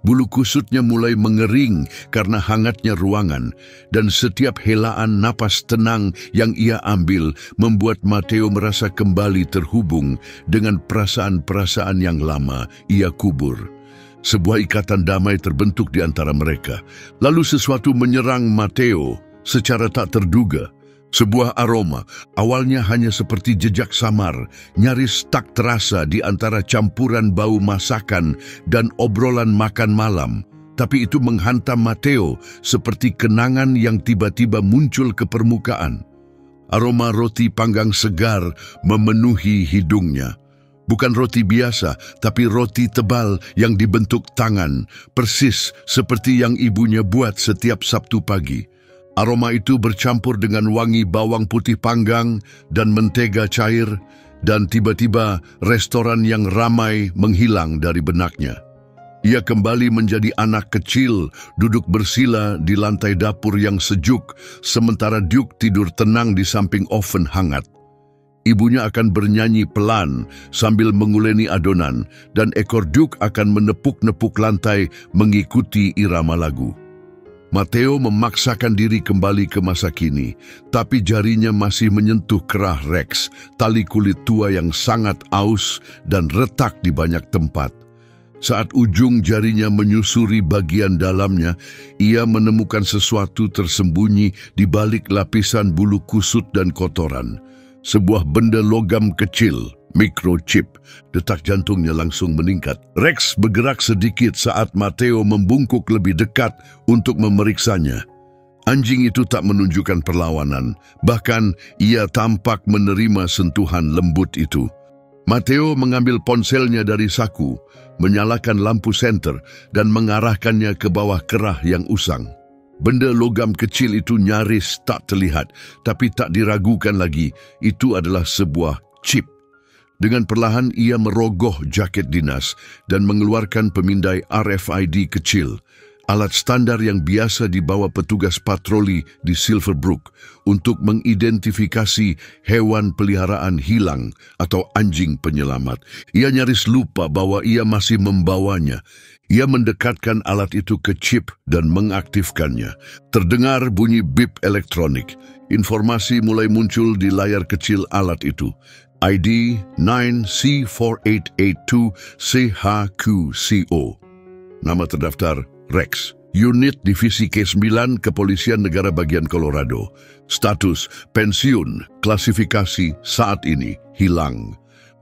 Bulu kusutnya mulai mengering karena hangatnya ruangan, dan setiap helaan napas tenang yang ia ambil membuat Matteo merasa kembali terhubung dengan perasaan-perasaan yang lama ia kubur. Sebuah ikatan damai terbentuk di antara mereka. Lalu sesuatu menyerang Matteo secara tak terduga. Sebuah aroma, awalnya hanya seperti jejak samar, nyaris tak terasa di antara campuran bau masakan dan obrolan makan malam. Tapi itu menghantam Matteo seperti kenangan yang tiba-tiba muncul ke permukaan. Aroma roti panggang segar memenuhi hidungnya. Bukan roti biasa, tapi roti tebal yang dibentuk tangan, persis seperti yang ibunya buat setiap Sabtu pagi. Aroma itu bercampur dengan wangi bawang putih panggang dan mentega cair, dan tiba-tiba restoran yang ramai menghilang dari benaknya. Ia kembali menjadi anak kecil, duduk bersila di lantai dapur yang sejuk, sementara Duke tidur tenang di samping oven hangat. Ibunya akan bernyanyi pelan sambil menguleni adonan, dan ekor Duke akan menepuk-nepuk lantai mengikuti irama lagu. Matteo memaksakan diri kembali ke masa kini, tapi jarinya masih menyentuh kerah Rex, tali kulit tua yang sangat aus dan retak di banyak tempat. Saat ujung jarinya menyusuri bagian dalamnya, ia menemukan sesuatu tersembunyi di balik lapisan bulu kusut dan kotoran. Sebuah benda logam kecil, microchip. Detak jantungnya langsung meningkat. Rex bergerak sedikit saat Matteo membungkuk lebih dekat untuk memeriksanya. Anjing itu tak menunjukkan perlawanan, bahkan ia tampak menerima sentuhan lembut itu. Matteo mengambil ponselnya dari saku, menyalakan lampu senter dan mengarahkannya ke bawah kerah yang usang. Benda logam kecil itu nyaris tak terlihat, tapi tak diragukan lagi, itu adalah sebuah chip. Dengan perlahan ia merogoh jaket dinas dan mengeluarkan pemindai RFID kecil, alat standar yang biasa dibawa petugas patroli di Silverbrook untuk mengidentifikasi hewan peliharaan hilang atau anjing penyelamat. Ia nyaris lupa bahwa ia masih membawanya. Ia mendekatkan alat itu ke chip dan mengaktifkannya. Terdengar bunyi bip elektronik. Informasi mulai muncul di layar kecil alat itu. ID 9C4882CHQCO. Nama terdaftar Rex. Unit Divisi K9 Kepolisian Negara Bagian Colorado. Status pensiun. Klasifikasi saat ini hilang.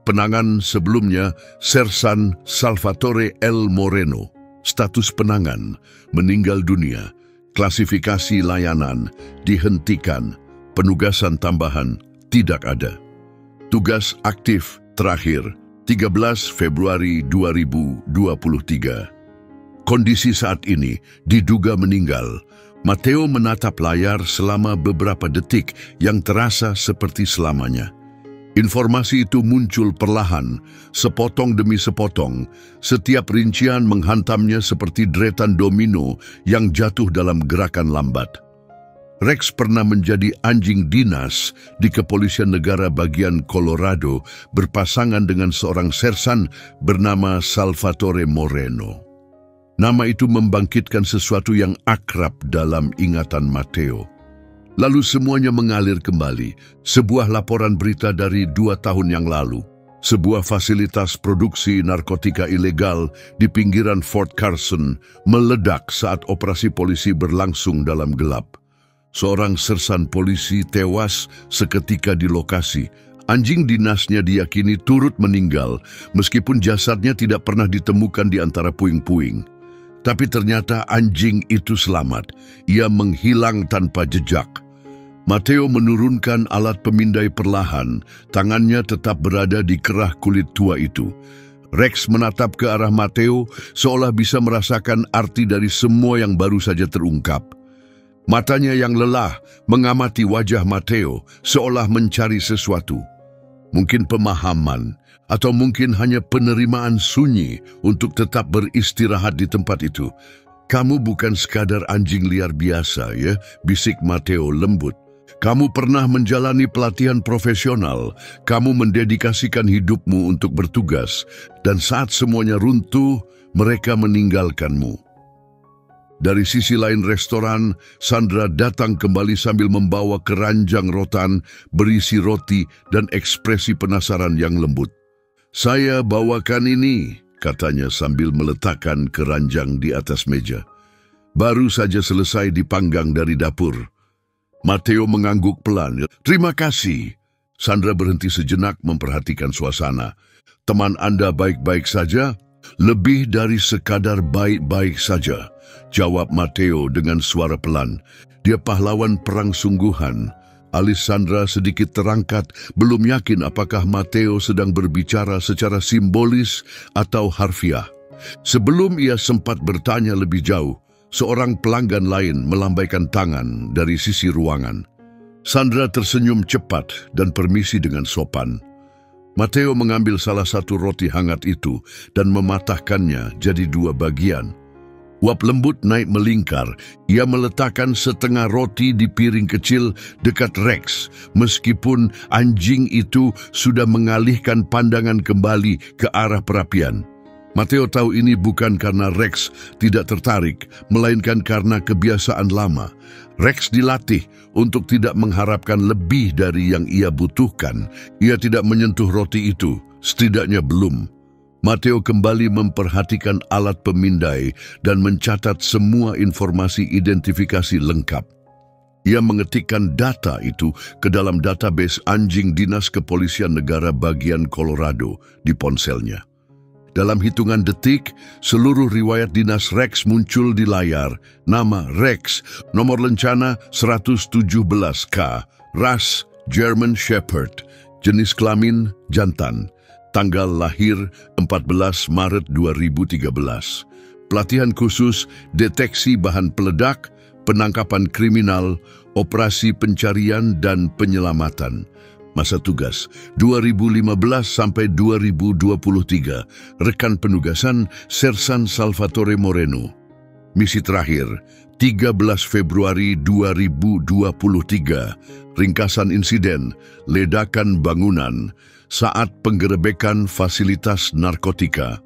Penangan sebelumnya Sersan Salvatore L. Moreno. Status penangan meninggal dunia. Klasifikasi layanan dihentikan. Penugasan tambahan tidak ada. Tugas aktif terakhir 13 Februari 2023. Kondisi saat ini diduga meninggal. Matteo menatap layar selama beberapa detik yang terasa seperti selamanya. Informasi itu muncul perlahan, sepotong demi sepotong. Setiap rincian menghantamnya seperti deretan domino yang jatuh dalam gerakan lambat. Rex pernah menjadi anjing dinas di Kepolisian Negara Bagian Colorado berpasangan dengan seorang sersan bernama Salvatore Moreno. Nama itu membangkitkan sesuatu yang akrab dalam ingatan Matteo. Lalu semuanya mengalir kembali. Sebuah laporan berita dari 2 tahun yang lalu. Sebuah fasilitas produksi narkotika ilegal di pinggiran Fort Carson meledak saat operasi polisi berlangsung dalam gelap. Seorang sersan polisi tewas seketika di lokasi. Anjing dinasnya diyakini turut meninggal, meskipun jasadnya tidak pernah ditemukan di antara puing-puing. Tapi ternyata anjing itu selamat. Ia menghilang tanpa jejak. Matteo menurunkan alat pemindai perlahan, tangannya tetap berada di kerah kulit tua itu. Rex menatap ke arah Matteo seolah bisa merasakan arti dari semua yang baru saja terungkap. Matanya yang lelah mengamati wajah Matteo seolah mencari sesuatu. Mungkin pemahaman, atau mungkin hanya penerimaan sunyi untuk tetap beristirahat di tempat itu. Kamu bukan sekadar anjing liar biasa, ya, bisik Matteo lembut. Kamu pernah menjalani pelatihan profesional, kamu mendedikasikan hidupmu untuk bertugas, dan saat semuanya runtuh, mereka meninggalkanmu. Dari sisi lain restoran, Sandra datang kembali sambil membawa keranjang rotan berisi roti dan ekspresi penasaran yang lembut. "Saya bawakan ini," katanya sambil meletakkan keranjang di atas meja. "Baru saja selesai dipanggang dari dapur." Matteo mengangguk pelan. "Terima kasih." Sandra berhenti sejenak memperhatikan suasana. "Teman Anda baik-baik saja?" "Lebih dari sekadar baik-baik saja," jawab Matteo dengan suara pelan. "Dia pahlawan perang sungguhan." Alis Sandra sedikit terangkat, belum yakin apakah Matteo sedang berbicara secara simbolis atau harfiah. Sebelum ia sempat bertanya lebih jauh, seorang pelanggan lain melambaikan tangan dari sisi ruangan. Sandra tersenyum cepat dan permisi dengan sopan. Matteo mengambil salah satu roti hangat itu dan mematahkannya jadi 2 bagian. Uap lembut naik melingkar. Ia meletakkan setengah roti di piring kecil dekat Rex, meskipun anjing itu sudah mengalihkan pandangan kembali ke arah perapian. Matteo tahu ini bukan karena Rex tidak tertarik, melainkan karena kebiasaan lama. Rex dilatih untuk tidak mengharapkan lebih dari yang ia butuhkan. Ia tidak menyentuh roti itu, setidaknya belum. Matteo kembali memperhatikan alat pemindai dan mencatat semua informasi identifikasi lengkap. Ia mengetikkan data itu ke dalam database anjing Dinas Kepolisian Negara bagian Colorado di ponselnya. Dalam hitungan detik, seluruh riwayat dinas Rex muncul di layar. Nama Rex, nomor lencana 117K, ras German Shepherd, jenis kelamin jantan, tanggal lahir 14 Maret 2013. Pelatihan khusus deteksi bahan peledak, penangkapan kriminal, operasi pencarian dan penyelamatan. Masa tugas 2015 sampai 2023. Rekan penugasan Sersan Salvatore Moreno. Misi terakhir 13 Februari 2023. Ringkasan insiden ledakan bangunan saat penggerebekan fasilitas narkotika.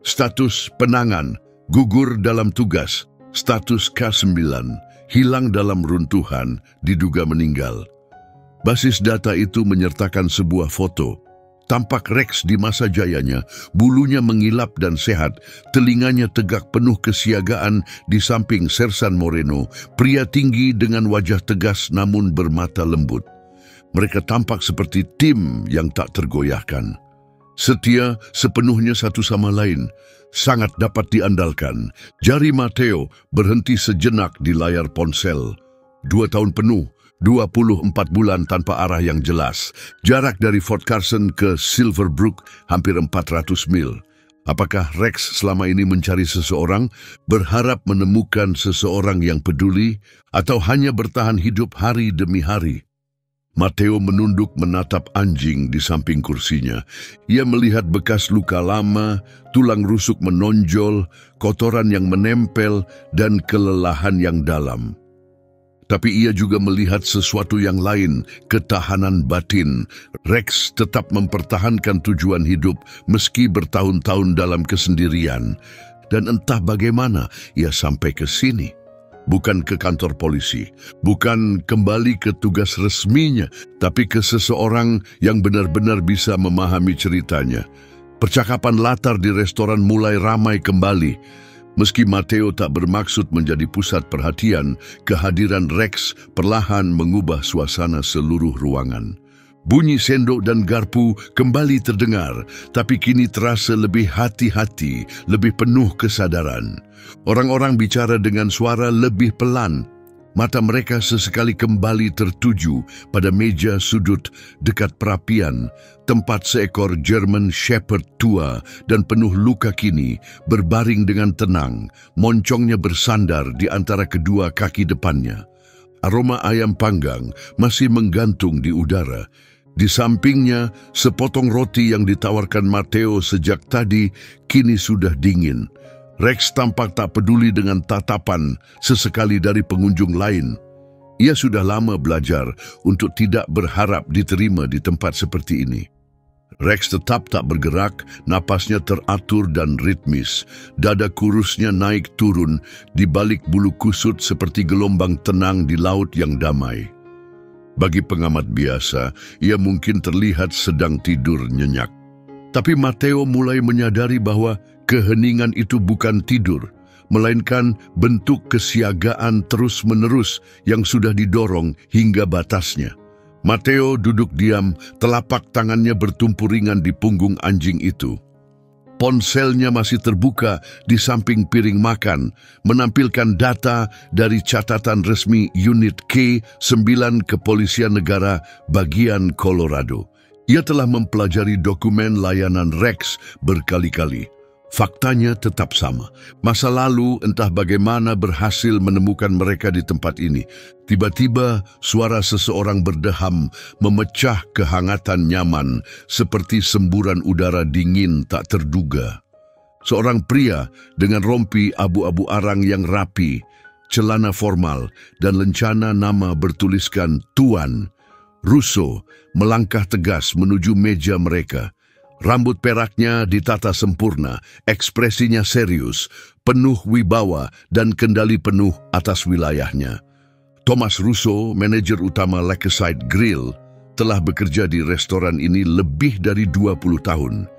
Status penangan gugur dalam tugas. Status K9 hilang dalam runtuhan, diduga meninggal. Basis data itu menyertakan sebuah foto. Tampak Rex di masa jayanya, bulunya mengilap dan sehat, telinganya tegak penuh kesiagaan di samping Sersan Moreno, pria tinggi dengan wajah tegas namun bermata lembut. Mereka tampak seperti tim yang tak tergoyahkan. Setia sepenuhnya satu sama lain, sangat dapat diandalkan. Jari Matteo berhenti sejenak di layar ponsel. 2 tahun penuh, 24 bulan tanpa arah yang jelas. Jarak dari Fort Carson ke Silverbrook hampir 400 mil. Apakah Rex selama ini mencari seseorang, berharap menemukan seseorang yang peduli, atau hanya bertahan hidup hari demi hari? Matteo menunduk menatap anjing di samping kursinya. Ia melihat bekas luka lama, tulang rusuk menonjol, kotoran yang menempel, dan kelelahan yang dalam. Tapi ia juga melihat sesuatu yang lain, ketahanan batin. Rex tetap mempertahankan tujuan hidup meski bertahun-tahun dalam kesendirian. Dan entah bagaimana ia sampai ke sini. Bukan ke kantor polisi, bukan kembali ke tugas resminya, tapi ke seseorang yang benar-benar bisa memahami ceritanya. Percakapan latar di restoran mulai ramai kembali. Meski Matteo tak bermaksud menjadi pusat perhatian, kehadiran Rex perlahan mengubah suasana seluruh ruangan. Bunyi sendok dan garpu kembali terdengar, tapi kini terasa lebih hati-hati, lebih penuh kesadaran. Orang-orang bicara dengan suara lebih pelan. Mata mereka sesekali kembali tertuju pada meja sudut dekat perapian, tempat seekor German Shepherd tua dan penuh luka kini berbaring dengan tenang, moncongnya bersandar di antara kedua kaki depannya. Aroma ayam panggang masih menggantung di udara. Di sampingnya, sepotong roti yang ditawarkan Matteo sejak tadi kini sudah dingin. Rex tampak tak peduli dengan tatapan sesekali dari pengunjung lain. Ia sudah lama belajar untuk tidak berharap diterima di tempat seperti ini. Rex tetap tak bergerak, napasnya teratur dan ritmis. Dada kurusnya naik turun di balik bulu kusut seperti gelombang tenang di laut yang damai. Bagi pengamat biasa, ia mungkin terlihat sedang tidur nyenyak. Tapi Matteo mulai menyadari bahwa keheningan itu bukan tidur, melainkan bentuk kesiagaan terus-menerus yang sudah didorong hingga batasnya. Matteo duduk diam, telapak tangannya bertumpu ringan di punggung anjing itu. Ponselnya masih terbuka di samping piring makan, menampilkan data dari catatan resmi Unit K9 Kepolisian Negara bagian Colorado. Ia telah mempelajari dokumen layanan Rex berkali-kali. Faktanya tetap sama. Masa lalu entah bagaimana berhasil menemukan mereka di tempat ini. Tiba-tiba suara seseorang berdeham memecah kehangatan nyaman seperti semburan udara dingin tak terduga. Seorang pria dengan rompi abu-abu arang yang rapi, celana formal dan lencana nama bertuliskan Tuan Russo melangkah tegas menuju meja mereka. Rambut peraknya ditata sempurna, ekspresinya serius, penuh wibawa dan kendali penuh atas wilayahnya. Thomas Russo, manajer utama Lakeside Grill, telah bekerja di restoran ini lebih dari 20 tahun.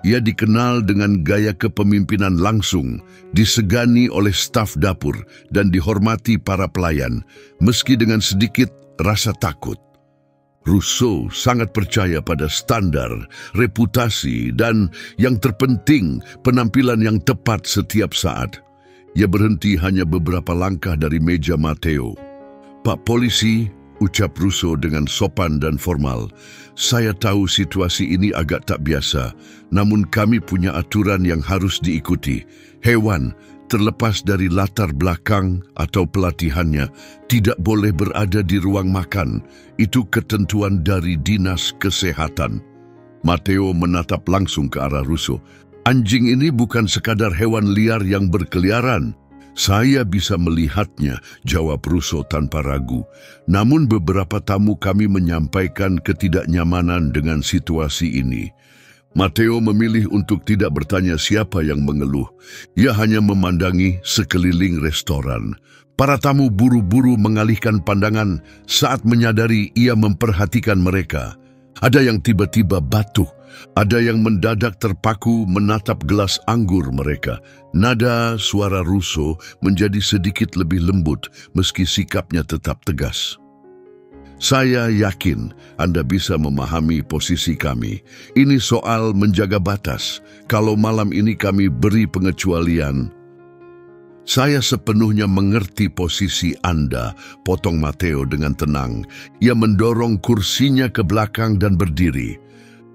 Ia dikenal dengan gaya kepemimpinan langsung, disegani oleh staf dapur dan dihormati para pelayan, meski dengan sedikit rasa takut. Russo sangat percaya pada standar, reputasi, dan yang terpenting, penampilan yang tepat setiap saat. Ia berhenti hanya beberapa langkah dari meja Matteo. "Pak Polisi," ucap Russo dengan sopan dan formal, "saya tahu situasi ini agak tak biasa, namun kami punya aturan yang harus diikuti. Hewan, terlepas dari latar belakang atau pelatihannya, tidak boleh berada di ruang makan. Itu ketentuan dari Dinas Kesehatan." Matteo menatap langsung ke arah Russo. "Anjing ini bukan sekadar hewan liar yang berkeliaran. Saya bisa melihatnya," jawab Russo tanpa ragu. "Namun beberapa tamu kami menyampaikan ketidaknyamanan dengan situasi ini." Matteo memilih untuk tidak bertanya siapa yang mengeluh. Ia hanya memandangi sekeliling restoran. Para tamu buru-buru mengalihkan pandangan saat menyadari ia memperhatikan mereka. Ada yang tiba-tiba batuh, ada yang mendadak terpaku menatap gelas anggur mereka. Nada suara Russo menjadi sedikit lebih lembut meski sikapnya tetap tegas. "Saya yakin Anda bisa memahami posisi kami. Ini soal menjaga batas. Kalau malam ini kami beri pengecualian." "Saya sepenuhnya mengerti posisi Anda," potong Matteo dengan tenang. Ia mendorong kursinya ke belakang dan berdiri.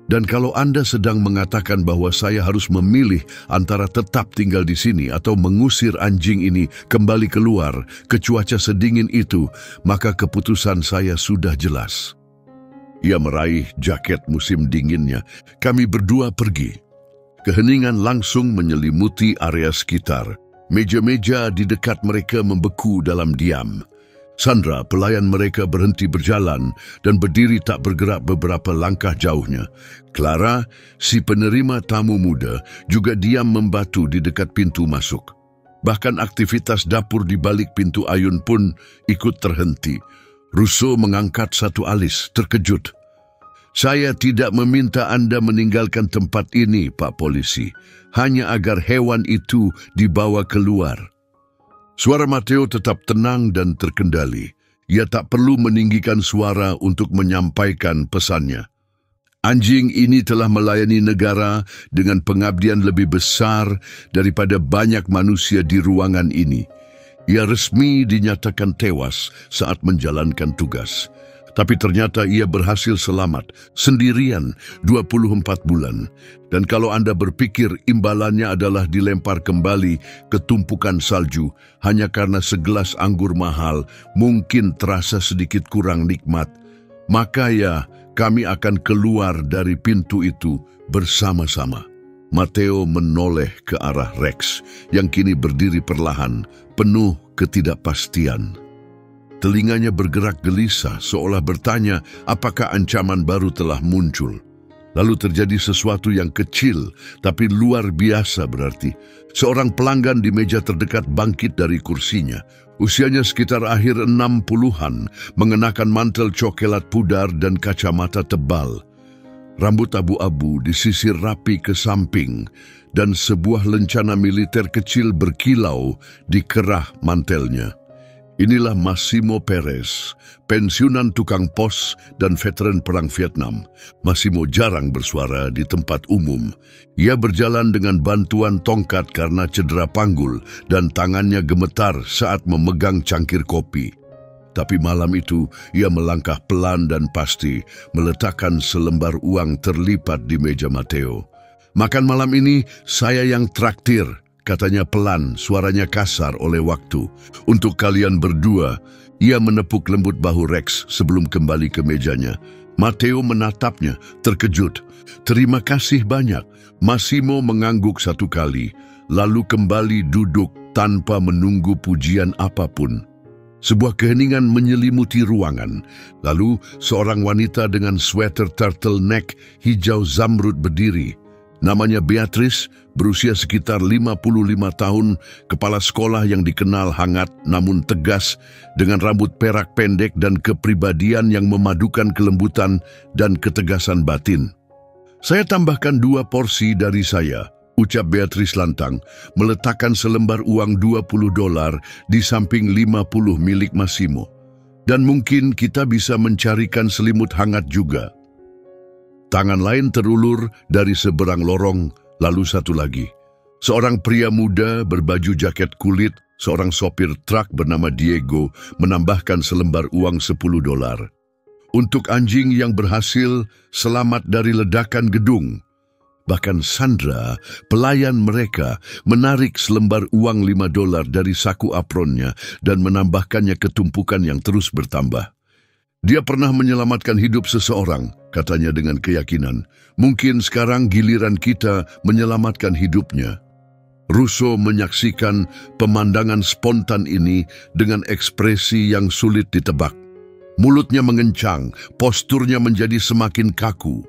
"Dan kalau Anda sedang mengatakan bahwa saya harus memilih antara tetap tinggal di sini atau mengusir anjing ini kembali keluar ke cuaca sedingin itu, maka keputusan saya sudah jelas." Ia meraih jaket musim dinginnya. "Kami berdua pergi." Keheningan langsung menyelimuti area sekitar. Meja-meja di dekat mereka membeku dalam diam. Sandra, pelayan mereka, berhenti berjalan dan berdiri tak bergerak beberapa langkah jauhnya. Clara, si penerima tamu muda, juga diam membatu di dekat pintu masuk. Bahkan aktivitas dapur di balik pintu ayun pun ikut terhenti. Russo mengangkat satu alis, terkejut. Saya tidak meminta Anda meninggalkan tempat ini, Pak Polisi, hanya agar hewan itu dibawa keluar. Suara Mateo tetap tenang dan terkendali. Ia tak perlu meninggikan suara untuk menyampaikan pesannya. Anjing ini telah melayani negara dengan pengabdian lebih besar daripada banyak manusia di ruangan ini. Ia resmi dinyatakan tewas saat menjalankan tugas. Tapi ternyata ia berhasil selamat sendirian 24 bulan. Dan kalau Anda berpikir imbalannya adalah dilempar kembali ke tumpukan salju hanya karena segelas anggur mahal mungkin terasa sedikit kurang nikmat, maka ya, kami akan keluar dari pintu itu bersama-sama. Mateo menoleh ke arah Rex yang kini berdiri perlahan, penuh ketidakpastian. Telinganya bergerak gelisah seolah bertanya apakah ancaman baru telah muncul. Lalu terjadi sesuatu yang kecil tapi luar biasa berarti. Seorang pelanggan di meja terdekat bangkit dari kursinya. Usianya sekitar akhir 60-an, mengenakan mantel coklat pudar dan kacamata tebal. Rambut abu-abu disisir rapi ke samping dan sebuah lencana militer kecil berkilau di kerah mantelnya. Inilah Massimo Perez, pensiunan tukang pos dan veteran Perang Vietnam. Massimo jarang bersuara di tempat umum. Ia berjalan dengan bantuan tongkat karena cedera panggul dan tangannya gemetar saat memegang cangkir kopi. Tapi malam itu, ia melangkah pelan dan pasti, meletakkan selembar uang terlipat di meja Mateo. "Makan malam ini, saya yang traktir," katanya pelan, suaranya kasar oleh waktu. "Untuk kalian berdua." Ia menepuk lembut bahu Rex sebelum kembali ke mejanya. Mateo menatapnya, terkejut. "Terima kasih banyak." Massimo mengangguk satu kali, lalu kembali duduk tanpa menunggu pujian apapun. Sebuah keheningan menyelimuti ruangan. Lalu seorang wanita dengan sweater turtleneck hijau zamrud berdiri. Namanya Beatrice, berusia sekitar 55 tahun, kepala sekolah yang dikenal hangat namun tegas, dengan rambut perak pendek dan kepribadian yang memadukan kelembutan dan ketegasan batin. "Saya tambahkan 2 porsi dari saya," ucap Beatrice lantang, meletakkan selembar uang $20 di samping 50 milik Massimo. "Dan mungkin kita bisa mencarikan selimut hangat juga." Tangan lain terulur dari seberang lorong, lalu satu lagi. Seorang pria muda berbaju jaket kulit, seorang sopir truk bernama Diego, menambahkan selembar uang $10. "Untuk anjing yang berhasil selamat dari ledakan gedung." Bahkan Sandra, pelayan mereka, menarik selembar uang $5 dari saku apronnya dan menambahkannya ke tumpukan yang terus bertambah. "Dia pernah menyelamatkan hidup seseorang," katanya dengan keyakinan. "Mungkin sekarang giliran kita menyelamatkan hidupnya." Russo menyaksikan pemandangan spontan ini dengan ekspresi yang sulit ditebak. Mulutnya mengencang, posturnya menjadi semakin kaku.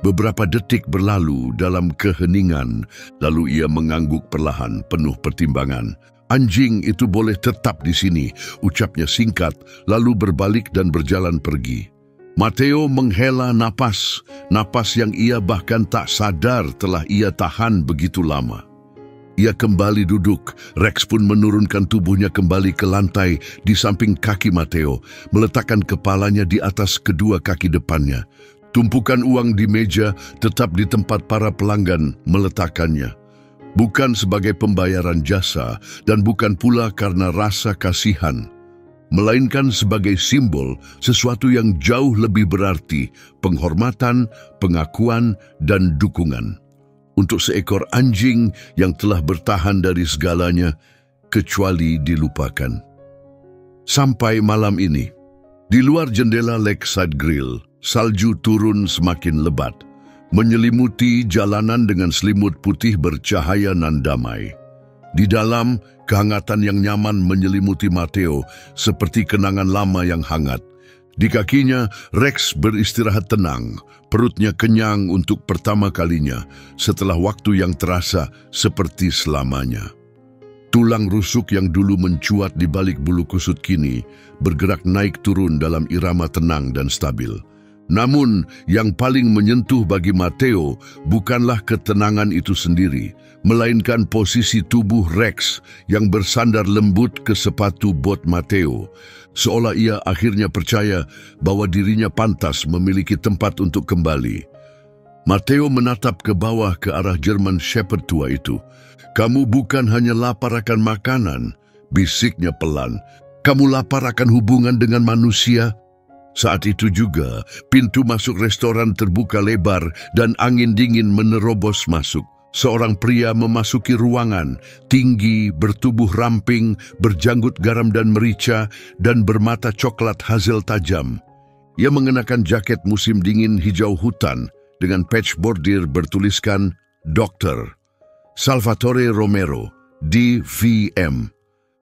Beberapa detik berlalu dalam keheningan, lalu ia mengangguk perlahan, penuh pertimbangan. "Anjing itu boleh tetap di sini," ucapnya singkat, lalu berbalik dan berjalan pergi. Mateo menghela napas yang ia bahkan tak sadar telah ia tahan begitu lama. Ia kembali duduk, Rex pun menurunkan tubuhnya kembali ke lantai di samping kaki Mateo, meletakkan kepalanya di atas kedua kaki depannya. Tumpukan uang di meja tetap di tempat para pelanggan meletakkannya. Bukan sebagai pembayaran jasa dan bukan pula karena rasa kasihan, melainkan sebagai simbol sesuatu yang jauh lebih berarti, penghormatan, pengakuan, dan dukungan. Untuk seekor anjing yang telah bertahan dari segalanya, kecuali dilupakan. Sampai malam ini, di luar jendela Lakeside Grill, salju turun semakin lebat, menyelimuti jalanan dengan selimut putih bercahaya nan damai. Di dalam, kehangatan yang nyaman menyelimuti Mateo seperti kenangan lama yang hangat. Di kakinya, Rex beristirahat tenang, perutnya kenyang untuk pertama kalinya setelah waktu yang terasa seperti selamanya. Tulang rusuk yang dulu mencuat di balik bulu kusut kini bergerak naik turun dalam irama tenang dan stabil. Namun, yang paling menyentuh bagi Mateo bukanlah ketenangan itu sendiri, melainkan posisi tubuh Rex yang bersandar lembut ke sepatu bot Mateo, seolah ia akhirnya percaya bahwa dirinya pantas memiliki tempat untuk kembali. Mateo menatap ke bawah ke arah German Shepherd tua itu. "Kamu bukan hanya lapar akan makanan," bisiknya pelan. "Kamu lapar akan hubungan dengan manusia." Saat itu juga, pintu masuk restoran terbuka lebar dan angin dingin menerobos masuk. Seorang pria memasuki ruangan, tinggi, bertubuh ramping, berjanggut garam dan merica, dan bermata coklat hazel tajam. Ia mengenakan jaket musim dingin hijau hutan dengan patch bordir bertuliskan Dr. Salvatore Romero, DVM.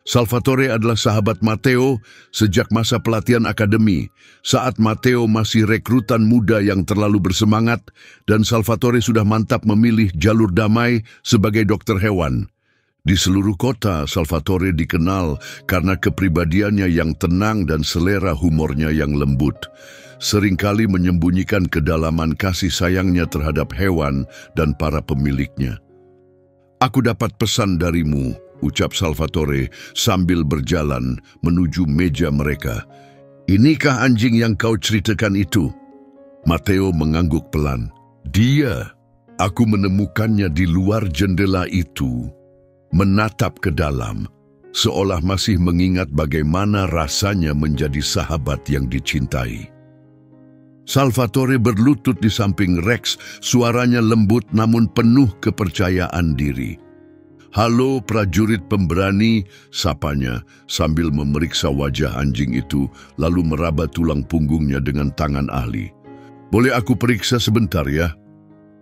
Salvatore adalah sahabat Mateo sejak masa pelatihan akademi, saat Mateo masih rekrutan muda yang terlalu bersemangat dan Salvatore sudah mantap memilih jalur damai sebagai dokter hewan. Di seluruh kota, Salvatore dikenal karena kepribadiannya yang tenang dan selera humornya yang lembut. Seringkali menyembunyikan kedalaman kasih sayangnya terhadap hewan dan para pemiliknya. "Aku dapat pesan darimu," ucap Salvatore sambil berjalan menuju meja mereka. "Inikah anjing yang kau ceritakan itu?" Mateo mengangguk pelan. "Dia. Aku menemukannya di luar jendela itu, menatap ke dalam, seolah masih mengingat bagaimana rasanya menjadi sahabat yang dicintai." Salvatore berlutut di samping Rex, suaranya lembut namun penuh kepercayaan diri. "Halo prajurit pemberani," sapanya sambil memeriksa wajah anjing itu lalu meraba tulang punggungnya dengan tangan ahli. "Boleh aku periksa sebentar ya?"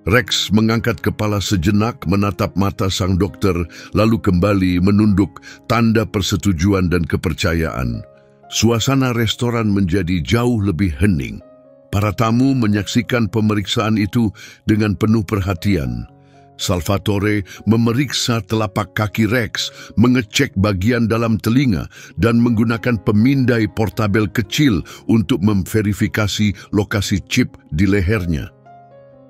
Rex mengangkat kepala sejenak menatap mata sang dokter lalu kembali menunduk tanda persetujuan dan kepercayaan. Suasana restoran menjadi jauh lebih hening. Para tamu menyaksikan pemeriksaan itu dengan penuh perhatian. Salvatore memeriksa telapak kaki Rex, mengecek bagian dalam telinga, dan menggunakan pemindai portabel kecil untuk memverifikasi lokasi chip di lehernya.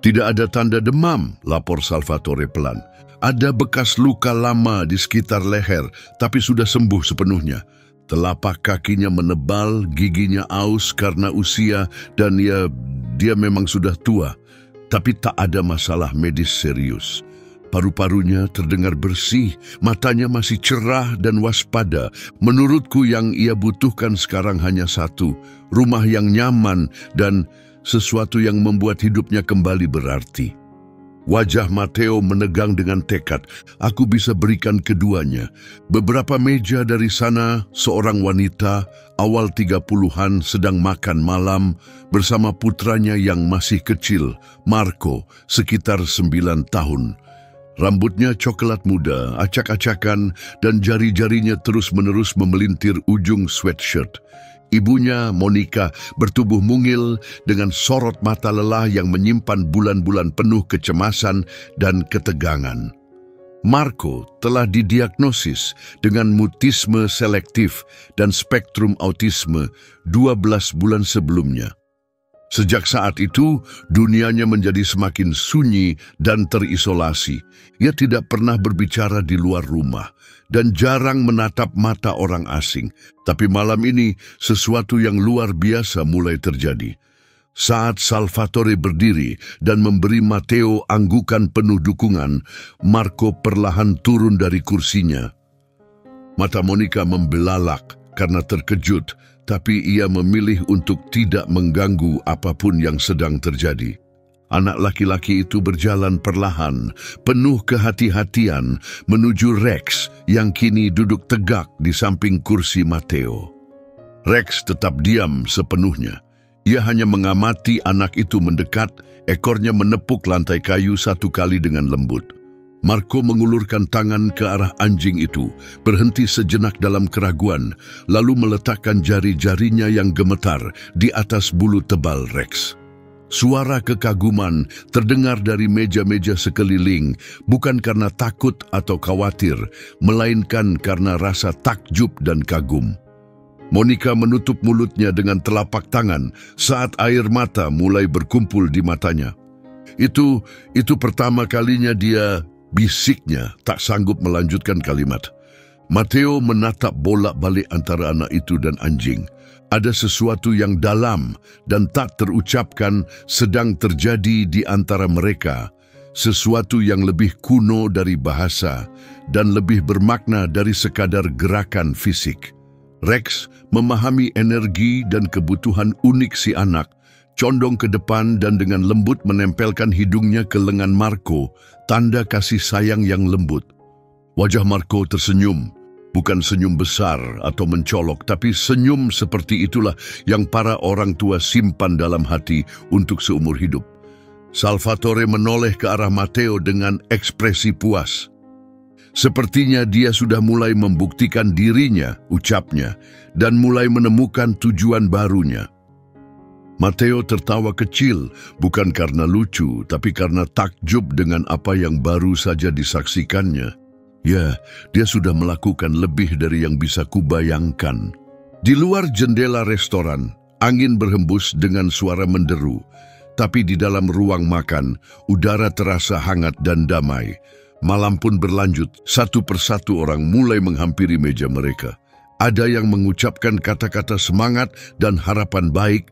"Tidak ada tanda demam," lapor Salvatore pelan. "Ada bekas luka lama di sekitar leher, tapi sudah sembuh sepenuhnya. Telapak kakinya menebal, giginya aus karena usia, dan dia memang sudah tua. Tapi tak ada masalah medis serius. Paru-parunya terdengar bersih, matanya masih cerah dan waspada. Menurutku yang ia butuhkan sekarang hanya satu, rumah yang nyaman dan sesuatu yang membuat hidupnya kembali berarti." Wajah Mateo menegang dengan tekad. "Aku bisa berikan keduanya." Beberapa meja dari sana, seorang wanita, awal 30-an sedang makan malam bersama putranya yang masih kecil, Marco, sekitar 9 tahun. Rambutnya coklat muda, acak-acakan, dan jari-jarinya terus-menerus memelintir ujung sweatshirt. Ibunya, Monica, bertubuh mungil dengan sorot mata lelah yang menyimpan bulan-bulan penuh kecemasan dan ketegangan. Marco telah didiagnosis dengan mutisme selektif dan spektrum autisme 12 bulan sebelumnya. Sejak saat itu, dunianya menjadi semakin sunyi dan terisolasi. Ia tidak pernah berbicara di luar rumah dan jarang menatap mata orang asing. Tapi malam ini, sesuatu yang luar biasa mulai terjadi. Saat Salvatore berdiri dan memberi Mateo anggukan penuh dukungan, Marco perlahan turun dari kursinya. Mata Monica membelalak karena terkejut, tapi ia memilih untuk tidak mengganggu apapun yang sedang terjadi. Anak laki-laki itu berjalan perlahan, penuh kehati-hatian, menuju Rex yang kini duduk tegak di samping kursi Mateo. Rex tetap diam sepenuhnya. Ia hanya mengamati anak itu mendekat, ekornya menepuk lantai kayu satu kali dengan lembut. Marco mengulurkan tangan ke arah anjing itu, berhenti sejenak dalam keraguan, lalu meletakkan jari-jarinya yang gemetar di atas bulu tebal Rex. Suara kekaguman terdengar dari meja-meja sekeliling, bukan karena takut atau khawatir, melainkan karena rasa takjub dan kagum. Monica menutup mulutnya dengan telapak tangan saat air mata mulai berkumpul di matanya. Itu pertama kalinya dia, bisiknya, tak sanggup melanjutkan kalimat. Matteo menatap bolak-balik antara anak itu dan anjing. Ada sesuatu yang dalam dan tak terucapkan sedang terjadi di antara mereka. Sesuatu yang lebih kuno dari bahasa dan lebih bermakna dari sekadar gerakan fisik. Rex memahami energi dan kebutuhan unik si anak, condong ke depan dan dengan lembut menempelkan hidungnya ke lengan Marco, tanda kasih sayang yang lembut. Wajah Marco tersenyum, bukan senyum besar atau mencolok, tapi senyum seperti itulah yang para orang tua simpan dalam hati untuk seumur hidup. Salvatore menoleh ke arah Matteo dengan ekspresi puas. Sepertinya dia sudah mulai membuktikan dirinya, ucapnya, dan mulai menemukan tujuan barunya. Matteo tertawa kecil, bukan karena lucu, tapi karena takjub dengan apa yang baru saja disaksikannya. Ya, dia sudah melakukan lebih dari yang bisa kubayangkan. Di luar jendela restoran, angin berhembus dengan suara menderu, tapi di dalam ruang makan, udara terasa hangat dan damai. Malam pun berlanjut, satu persatu orang mulai menghampiri meja mereka. Ada yang mengucapkan kata-kata semangat dan harapan baik,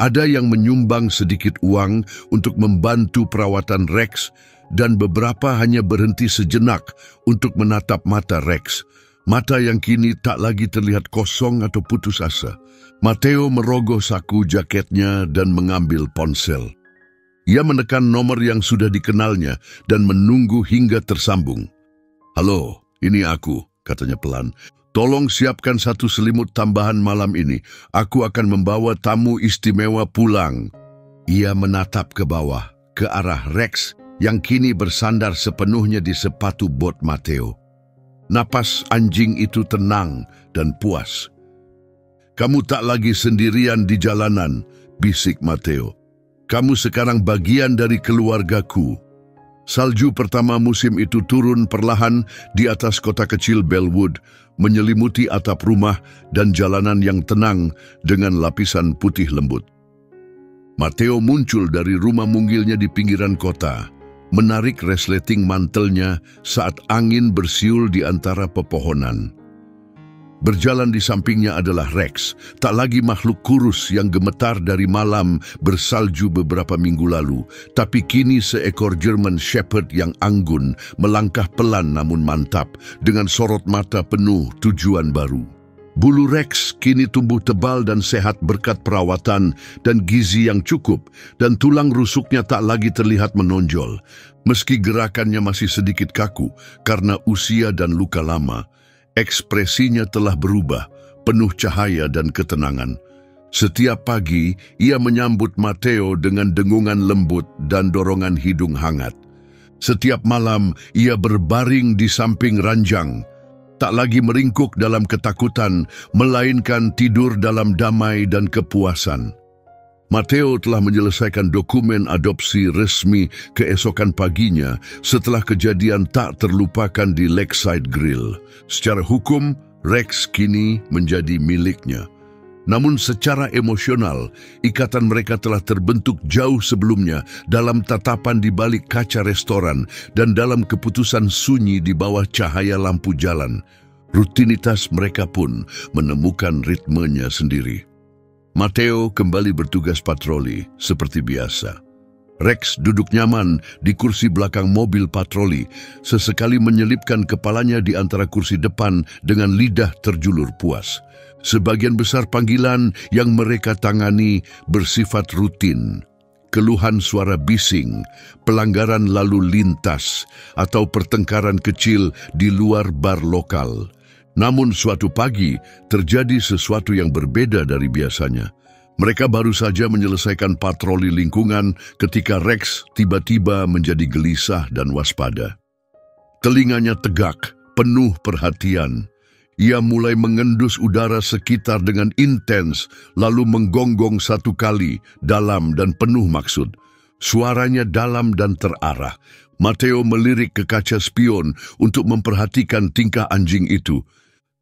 ada yang menyumbang sedikit uang untuk membantu perawatan Rex, dan beberapa hanya berhenti sejenak untuk menatap mata Rex. Mata yang kini tak lagi terlihat kosong atau putus asa. Matteo merogoh saku jaketnya dan mengambil ponsel. Ia menekan nomor yang sudah dikenalnya dan menunggu hingga tersambung. "Halo, ini aku," katanya pelan. "Tolong siapkan satu selimut tambahan malam ini. Aku akan membawa tamu istimewa pulang." Ia menatap ke bawah, ke arah Rex yang kini bersandar sepenuhnya di sepatu bot Matteo. Napas anjing itu tenang dan puas. "Kamu tak lagi sendirian di jalanan," bisik Matteo. "Kamu sekarang bagian dari keluargaku." Salju pertama musim itu turun perlahan di atas kota kecil Bellwood, menyelimuti atap rumah dan jalanan yang tenang dengan lapisan putih lembut. Matteo muncul dari rumah munggilnya di pinggiran kota, menarik resleting mantelnya saat angin bersiul di antara pepohonan. Berjalan di sampingnya adalah Rex, tak lagi makhluk kurus yang gemetar dari malam bersalju beberapa minggu lalu, tapi kini seekor German Shepherd yang anggun, melangkah pelan namun mantap, dengan sorot mata penuh tujuan baru. Bulu Rex kini tumbuh tebal dan sehat berkat perawatan dan gizi yang cukup, dan tulang rusuknya tak lagi terlihat menonjol. Meski gerakannya masih sedikit kaku karena usia dan luka lama, ekspresinya telah berubah, penuh cahaya dan ketenangan. Setiap pagi, ia menyambut Matteo dengan dengungan lembut dan dorongan hidung hangat. Setiap malam, ia berbaring di samping ranjang, tak lagi meringkuk dalam ketakutan, melainkan tidur dalam damai dan kepuasan. Matteo telah menyelesaikan dokumen adopsi resmi keesokan paginya setelah kejadian tak terlupakan di Lakeside Grill. Secara hukum, Rex kini menjadi miliknya. Namun secara emosional, ikatan mereka telah terbentuk jauh sebelumnya dalam tatapan di balik kaca restoran dan dalam keputusan sunyi di bawah cahaya lampu jalan. Rutinitas mereka pun menemukan ritmenya sendiri. Matteo kembali bertugas patroli seperti biasa. Rex duduk nyaman di kursi belakang mobil patroli, sesekali menyelipkan kepalanya di antara kursi depan dengan lidah terjulur puas. Sebagian besar panggilan yang mereka tangani bersifat rutin. Keluhan suara bising, pelanggaran lalu lintas, atau pertengkaran kecil di luar bar lokal. Namun suatu pagi terjadi sesuatu yang berbeda dari biasanya. Mereka baru saja menyelesaikan patroli lingkungan ketika Rex tiba-tiba menjadi gelisah dan waspada. Telinganya tegak, penuh perhatian. Ia mulai mengendus udara sekitar dengan intens, lalu menggonggong satu kali, dalam dan penuh maksud. Suaranya dalam dan terarah. Matteo melirik ke kaca spion untuk memperhatikan tingkah anjing itu.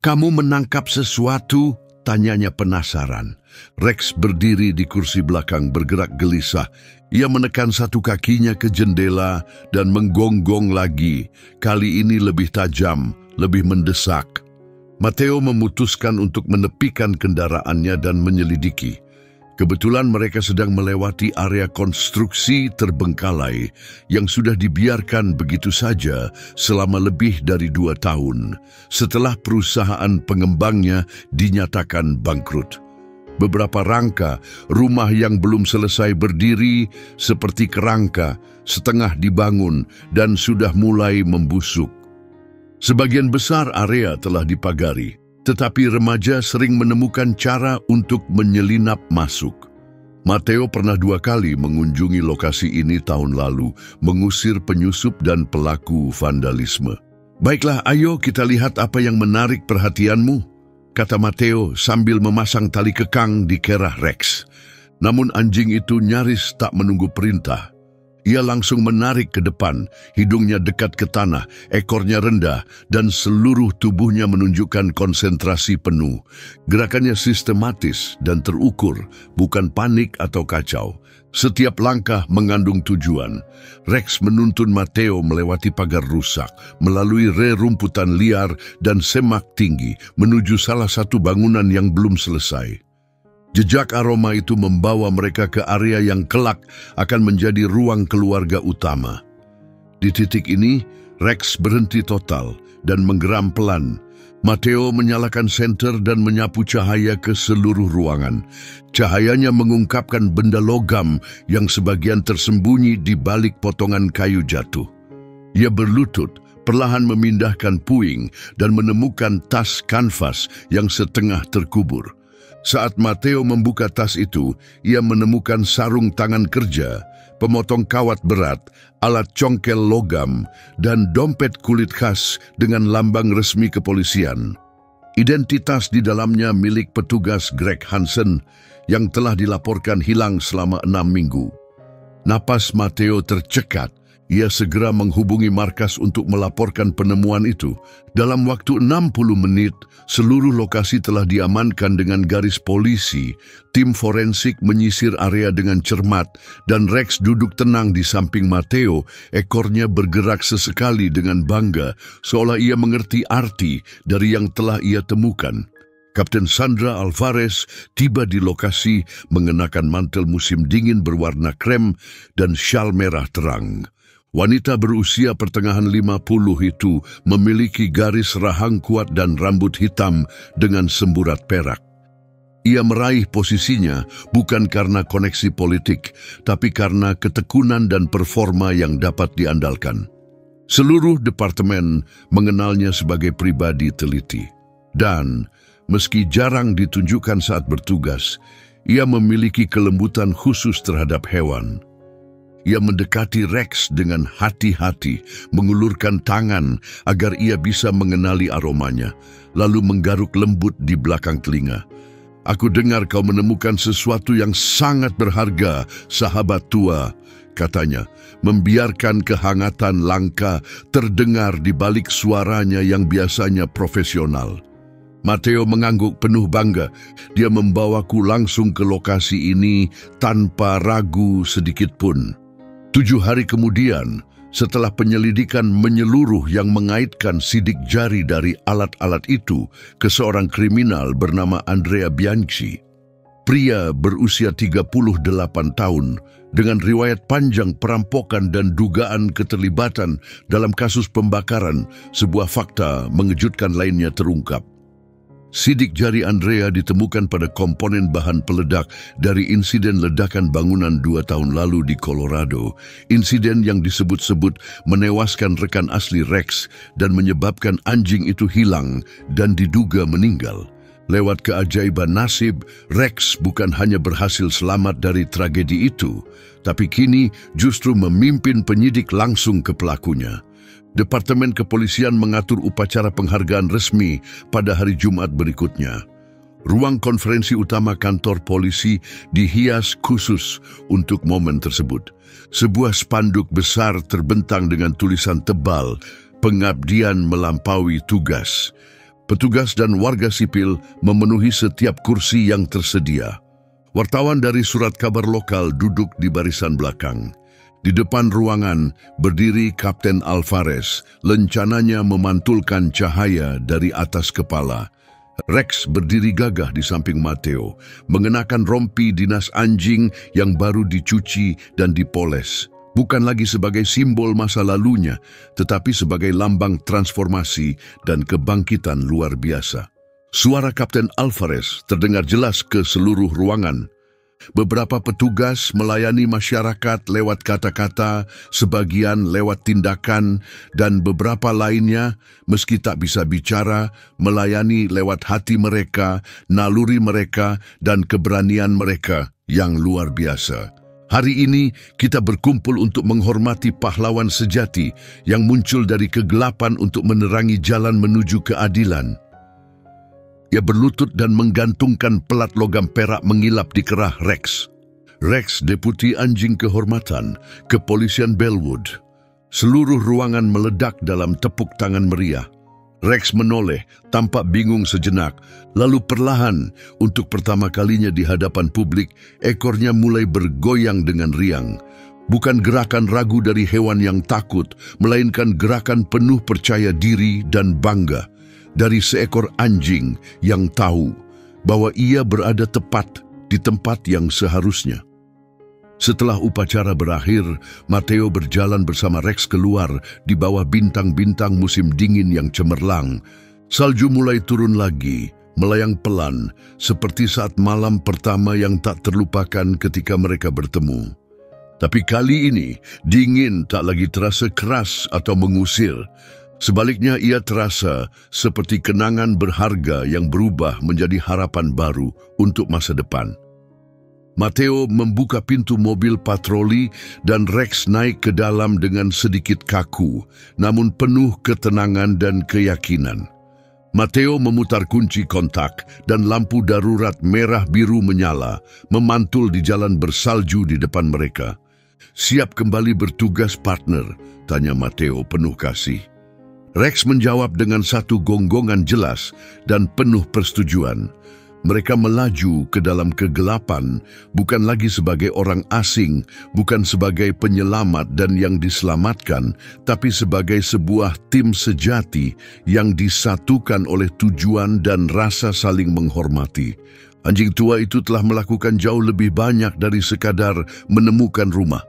"Kamu menangkap sesuatu?" Tanyanya penasaran. Rex berdiri di kursi belakang bergerak gelisah. Ia menekan satu kakinya ke jendela dan menggonggong lagi. Kali ini lebih tajam, lebih mendesak. Matteo memutuskan untuk menepikan kendaraannya dan menyelidiki. Kebetulan mereka sedang melewati area konstruksi terbengkalai yang sudah dibiarkan begitu saja selama lebih dari 2 tahun setelah perusahaan pengembangnya dinyatakan bangkrut. Beberapa rangka rumah yang belum selesai berdiri seperti kerangka, setengah dibangun dan sudah mulai membusuk. Sebagian besar area telah dipagari, tetapi remaja sering menemukan cara untuk menyelinap masuk. Matteo pernah 2 kali mengunjungi lokasi ini tahun lalu, mengusir penyusup dan pelaku vandalisme. "Baiklah, ayo kita lihat apa yang menarik perhatianmu," kata Matteo sambil memasang tali kekang di kerah Rex. Namun anjing itu nyaris tak menunggu perintah. Ia langsung menarik ke depan, hidungnya dekat ke tanah, ekornya rendah, dan seluruh tubuhnya menunjukkan konsentrasi penuh. Gerakannya sistematis dan terukur, bukan panik atau kacau. Setiap langkah mengandung tujuan. Rex menuntun Matteo melewati pagar rusak, melalui rerumputan liar dan semak tinggi, menuju salah satu bangunan yang belum selesai. Jejak aroma itu membawa mereka ke area yang kelak akan menjadi ruang keluarga utama. Di titik ini, Rex berhenti total dan menggeram pelan. Matteo menyalakan senter dan menyapu cahaya ke seluruh ruangan. Cahayanya mengungkapkan benda logam yang sebagian tersembunyi di balik potongan kayu jatuh. Ia berlutut, perlahan memindahkan puing dan menemukan tas kanvas yang setengah terkubur. Saat Matteo membuka tas itu, ia menemukan sarung tangan kerja, pemotong kawat berat, alat congkel logam, dan dompet kulit khas dengan lambang resmi kepolisian. Identitas di dalamnya milik petugas Greg Hansen yang telah dilaporkan hilang selama 6 minggu. Napas Matteo tercekat. Ia segera menghubungi markas untuk melaporkan penemuan itu. Dalam waktu 60 menit, seluruh lokasi telah diamankan dengan garis polisi. Tim forensik menyisir area dengan cermat, dan Rex duduk tenang di samping Matteo, ekornya bergerak sesekali dengan bangga, seolah ia mengerti arti dari yang telah ia temukan. Kapten Sandra Alvarez tiba di lokasi mengenakan mantel musim dingin berwarna krem dan syal merah terang. Wanita berusia pertengahan 50 itu memiliki garis rahang kuat dan rambut hitam dengan semburat perak. Ia meraih posisinya bukan karena koneksi politik, tapi karena ketekunan dan performa yang dapat diandalkan. Seluruh departemen mengenalnya sebagai pribadi teliti. Dan, meski jarang ditunjukkan saat bertugas, ia memiliki kelembutan khusus terhadap hewan. Ia mendekati Rex dengan hati-hati, mengulurkan tangan agar ia bisa mengenali aromanya, lalu menggaruk lembut di belakang telinga. "Aku dengar kau menemukan sesuatu yang sangat berharga, sahabat tua," katanya, membiarkan kehangatan langka terdengar di balik suaranya yang biasanya profesional. Matteo mengangguk penuh bangga. Dia membawaku langsung ke lokasi ini tanpa ragu sedikit pun. 7 hari kemudian, setelah penyelidikan menyeluruh yang mengaitkan sidik jari dari alat-alat itu ke seorang kriminal bernama Andrea Bianchi, pria berusia 38 tahun dengan riwayat panjang perampokan dan dugaan keterlibatan dalam kasus pembakaran, sebuah fakta mengejutkan lainnya terungkap. Sidik jari Andrea ditemukan pada komponen bahan peledak dari insiden ledakan bangunan 2 tahun lalu di Colorado. Insiden yang disebut-sebut menewaskan rekan asli Rex dan menyebabkan anjing itu hilang dan diduga meninggal. Lewat keajaiban nasib, Rex bukan hanya berhasil selamat dari tragedi itu, tapi kini justru memimpin penyidik langsung ke pelakunya. Departemen Kepolisian mengatur upacara penghargaan resmi pada hari Jumat berikutnya. Ruang konferensi utama kantor polisi dihias khusus untuk momen tersebut. Sebuah spanduk besar terbentang dengan tulisan tebal, "Pengabdian melampaui tugas." Petugas dan warga sipil memenuhi setiap kursi yang tersedia. Wartawan dari surat kabar lokal duduk di barisan belakang. Di depan ruangan berdiri Kapten Alvarez, lencananya memantulkan cahaya dari atas kepala. Rex berdiri gagah di samping Mateo, mengenakan rompi dinas anjing yang baru dicuci dan dipoles. Bukan lagi sebagai simbol masa lalunya, tetapi sebagai lambang transformasi dan kebangkitan luar biasa. Suara Kapten Alvarez terdengar jelas ke seluruh ruangan. Beberapa petugas melayani masyarakat lewat kata-kata, sebagian lewat tindakan, dan beberapa lainnya, meski tak bisa bicara, melayani lewat hati mereka, naluri mereka, dan keberanian mereka yang luar biasa. Hari ini kita berkumpul untuk menghormati pahlawan sejati yang muncul dari kegelapan untuk menerangi jalan menuju keadilan. Ia berlutut dan menggantungkan pelat logam perak mengilap di kerah Rex. Rex, deputi anjing kehormatan, Kepolisian Bellwood. Seluruh ruangan meledak dalam tepuk tangan meriah. Rex menoleh, tampak bingung sejenak, lalu perlahan, untuk pertama kalinya di hadapan publik, ekornya mulai bergoyang dengan riang. Bukan gerakan ragu dari hewan yang takut, melainkan gerakan penuh percaya diri dan bangga. Dari seekor anjing yang tahu bahwa ia berada tepat di tempat yang seharusnya. Setelah upacara berakhir, Mateo berjalan bersama Rex keluar di bawah bintang-bintang musim dingin yang cemerlang. Salju mulai turun lagi, melayang pelan, seperti saat malam pertama yang tak terlupakan ketika mereka bertemu. Tapi kali ini, dingin tak lagi terasa keras atau mengusir. Sebaliknya ia terasa seperti kenangan berharga yang berubah menjadi harapan baru untuk masa depan. Mateo membuka pintu mobil patroli dan Rex naik ke dalam dengan sedikit kaku, namun penuh ketenangan dan keyakinan. Mateo memutar kunci kontak dan lampu darurat merah biru menyala, memantul di jalan bersalju di depan mereka. "Siap kembali bertugas, partner?" tanya Mateo penuh kasih. Rex menjawab dengan satu gonggongan jelas dan penuh persetujuan. Mereka melaju ke dalam kegelapan, bukan lagi sebagai orang asing, bukan sebagai penyelamat dan yang diselamatkan, tapi sebagai sebuah tim sejati yang disatukan oleh tujuan dan rasa saling menghormati. Anjing tua itu telah melakukan jauh lebih banyak dari sekadar menemukan rumah.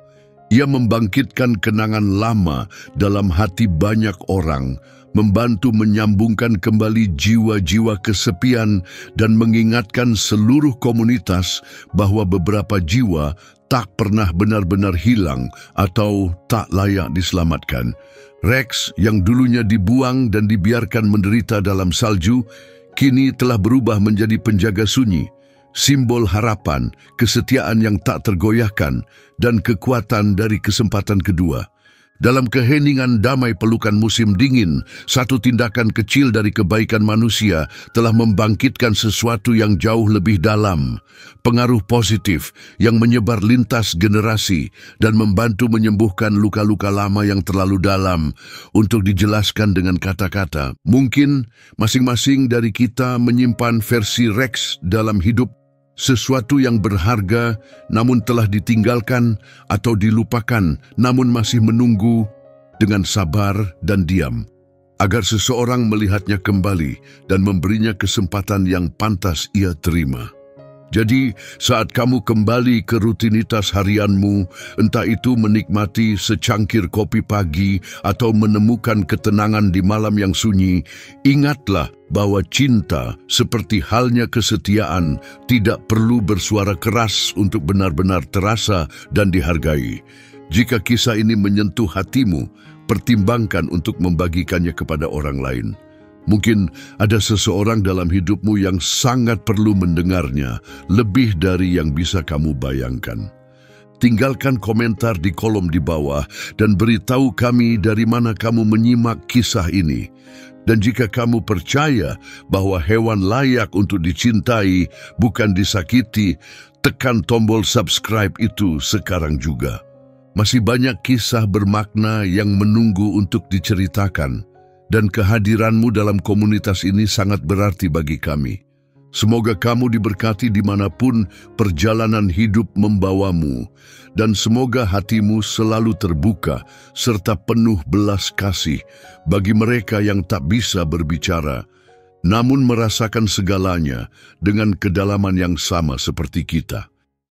Ia membangkitkan kenangan lama dalam hati banyak orang, membantu menyambungkan kembali jiwa-jiwa kesepian dan mengingatkan seluruh komunitas bahwa beberapa jiwa tak pernah benar-benar hilang atau tak layak diselamatkan. Rex yang dulunya dibuang dan dibiarkan menderita dalam salju, kini telah berubah menjadi penjaga sunyi. Simbol harapan, kesetiaan yang tak tergoyahkan, dan kekuatan dari kesempatan kedua. Dalam keheningan damai pelukan musim dingin, satu tindakan kecil dari kebaikan manusia telah membangkitkan sesuatu yang jauh lebih dalam. Pengaruh positif yang menyebar lintas generasi dan membantu menyembuhkan luka-luka lama yang terlalu dalam untuk dijelaskan dengan kata-kata. Mungkin masing-masing dari kita menyimpan versi Rex dalam hidup, sesuatu yang berharga namun telah ditinggalkan atau dilupakan namun masih menunggu dengan sabar dan diam agar seseorang melihatnya kembali dan memberinya kesempatan yang pantas ia terima. Jadi, saat kamu kembali ke rutinitas harianmu, entah itu menikmati secangkir kopi pagi atau menemukan ketenangan di malam yang sunyi, ingatlah bahwa cinta, seperti halnya kesetiaan, tidak perlu bersuara keras untuk benar-benar terasa dan dihargai. Jika kisah ini menyentuh hatimu, pertimbangkan untuk membagikannya kepada orang lain. Mungkin ada seseorang dalam hidupmu yang sangat perlu mendengarnya, lebih dari yang bisa kamu bayangkan. Tinggalkan komentar di kolom di bawah dan beritahu kami dari mana kamu menyimak kisah ini. Dan jika kamu percaya bahwa hewan layak untuk dicintai, bukan disakiti, tekan tombol subscribe itu sekarang juga. Masih banyak kisah bermakna yang menunggu untuk diceritakan. dan kehadiranmu dalam komunitas ini sangat berarti bagi kami. Semoga kamu diberkati dimanapun perjalanan hidup membawamu, dan semoga hatimu selalu terbuka serta penuh belas kasih bagi mereka yang tak bisa berbicara, namun merasakan segalanya dengan kedalaman yang sama seperti kita.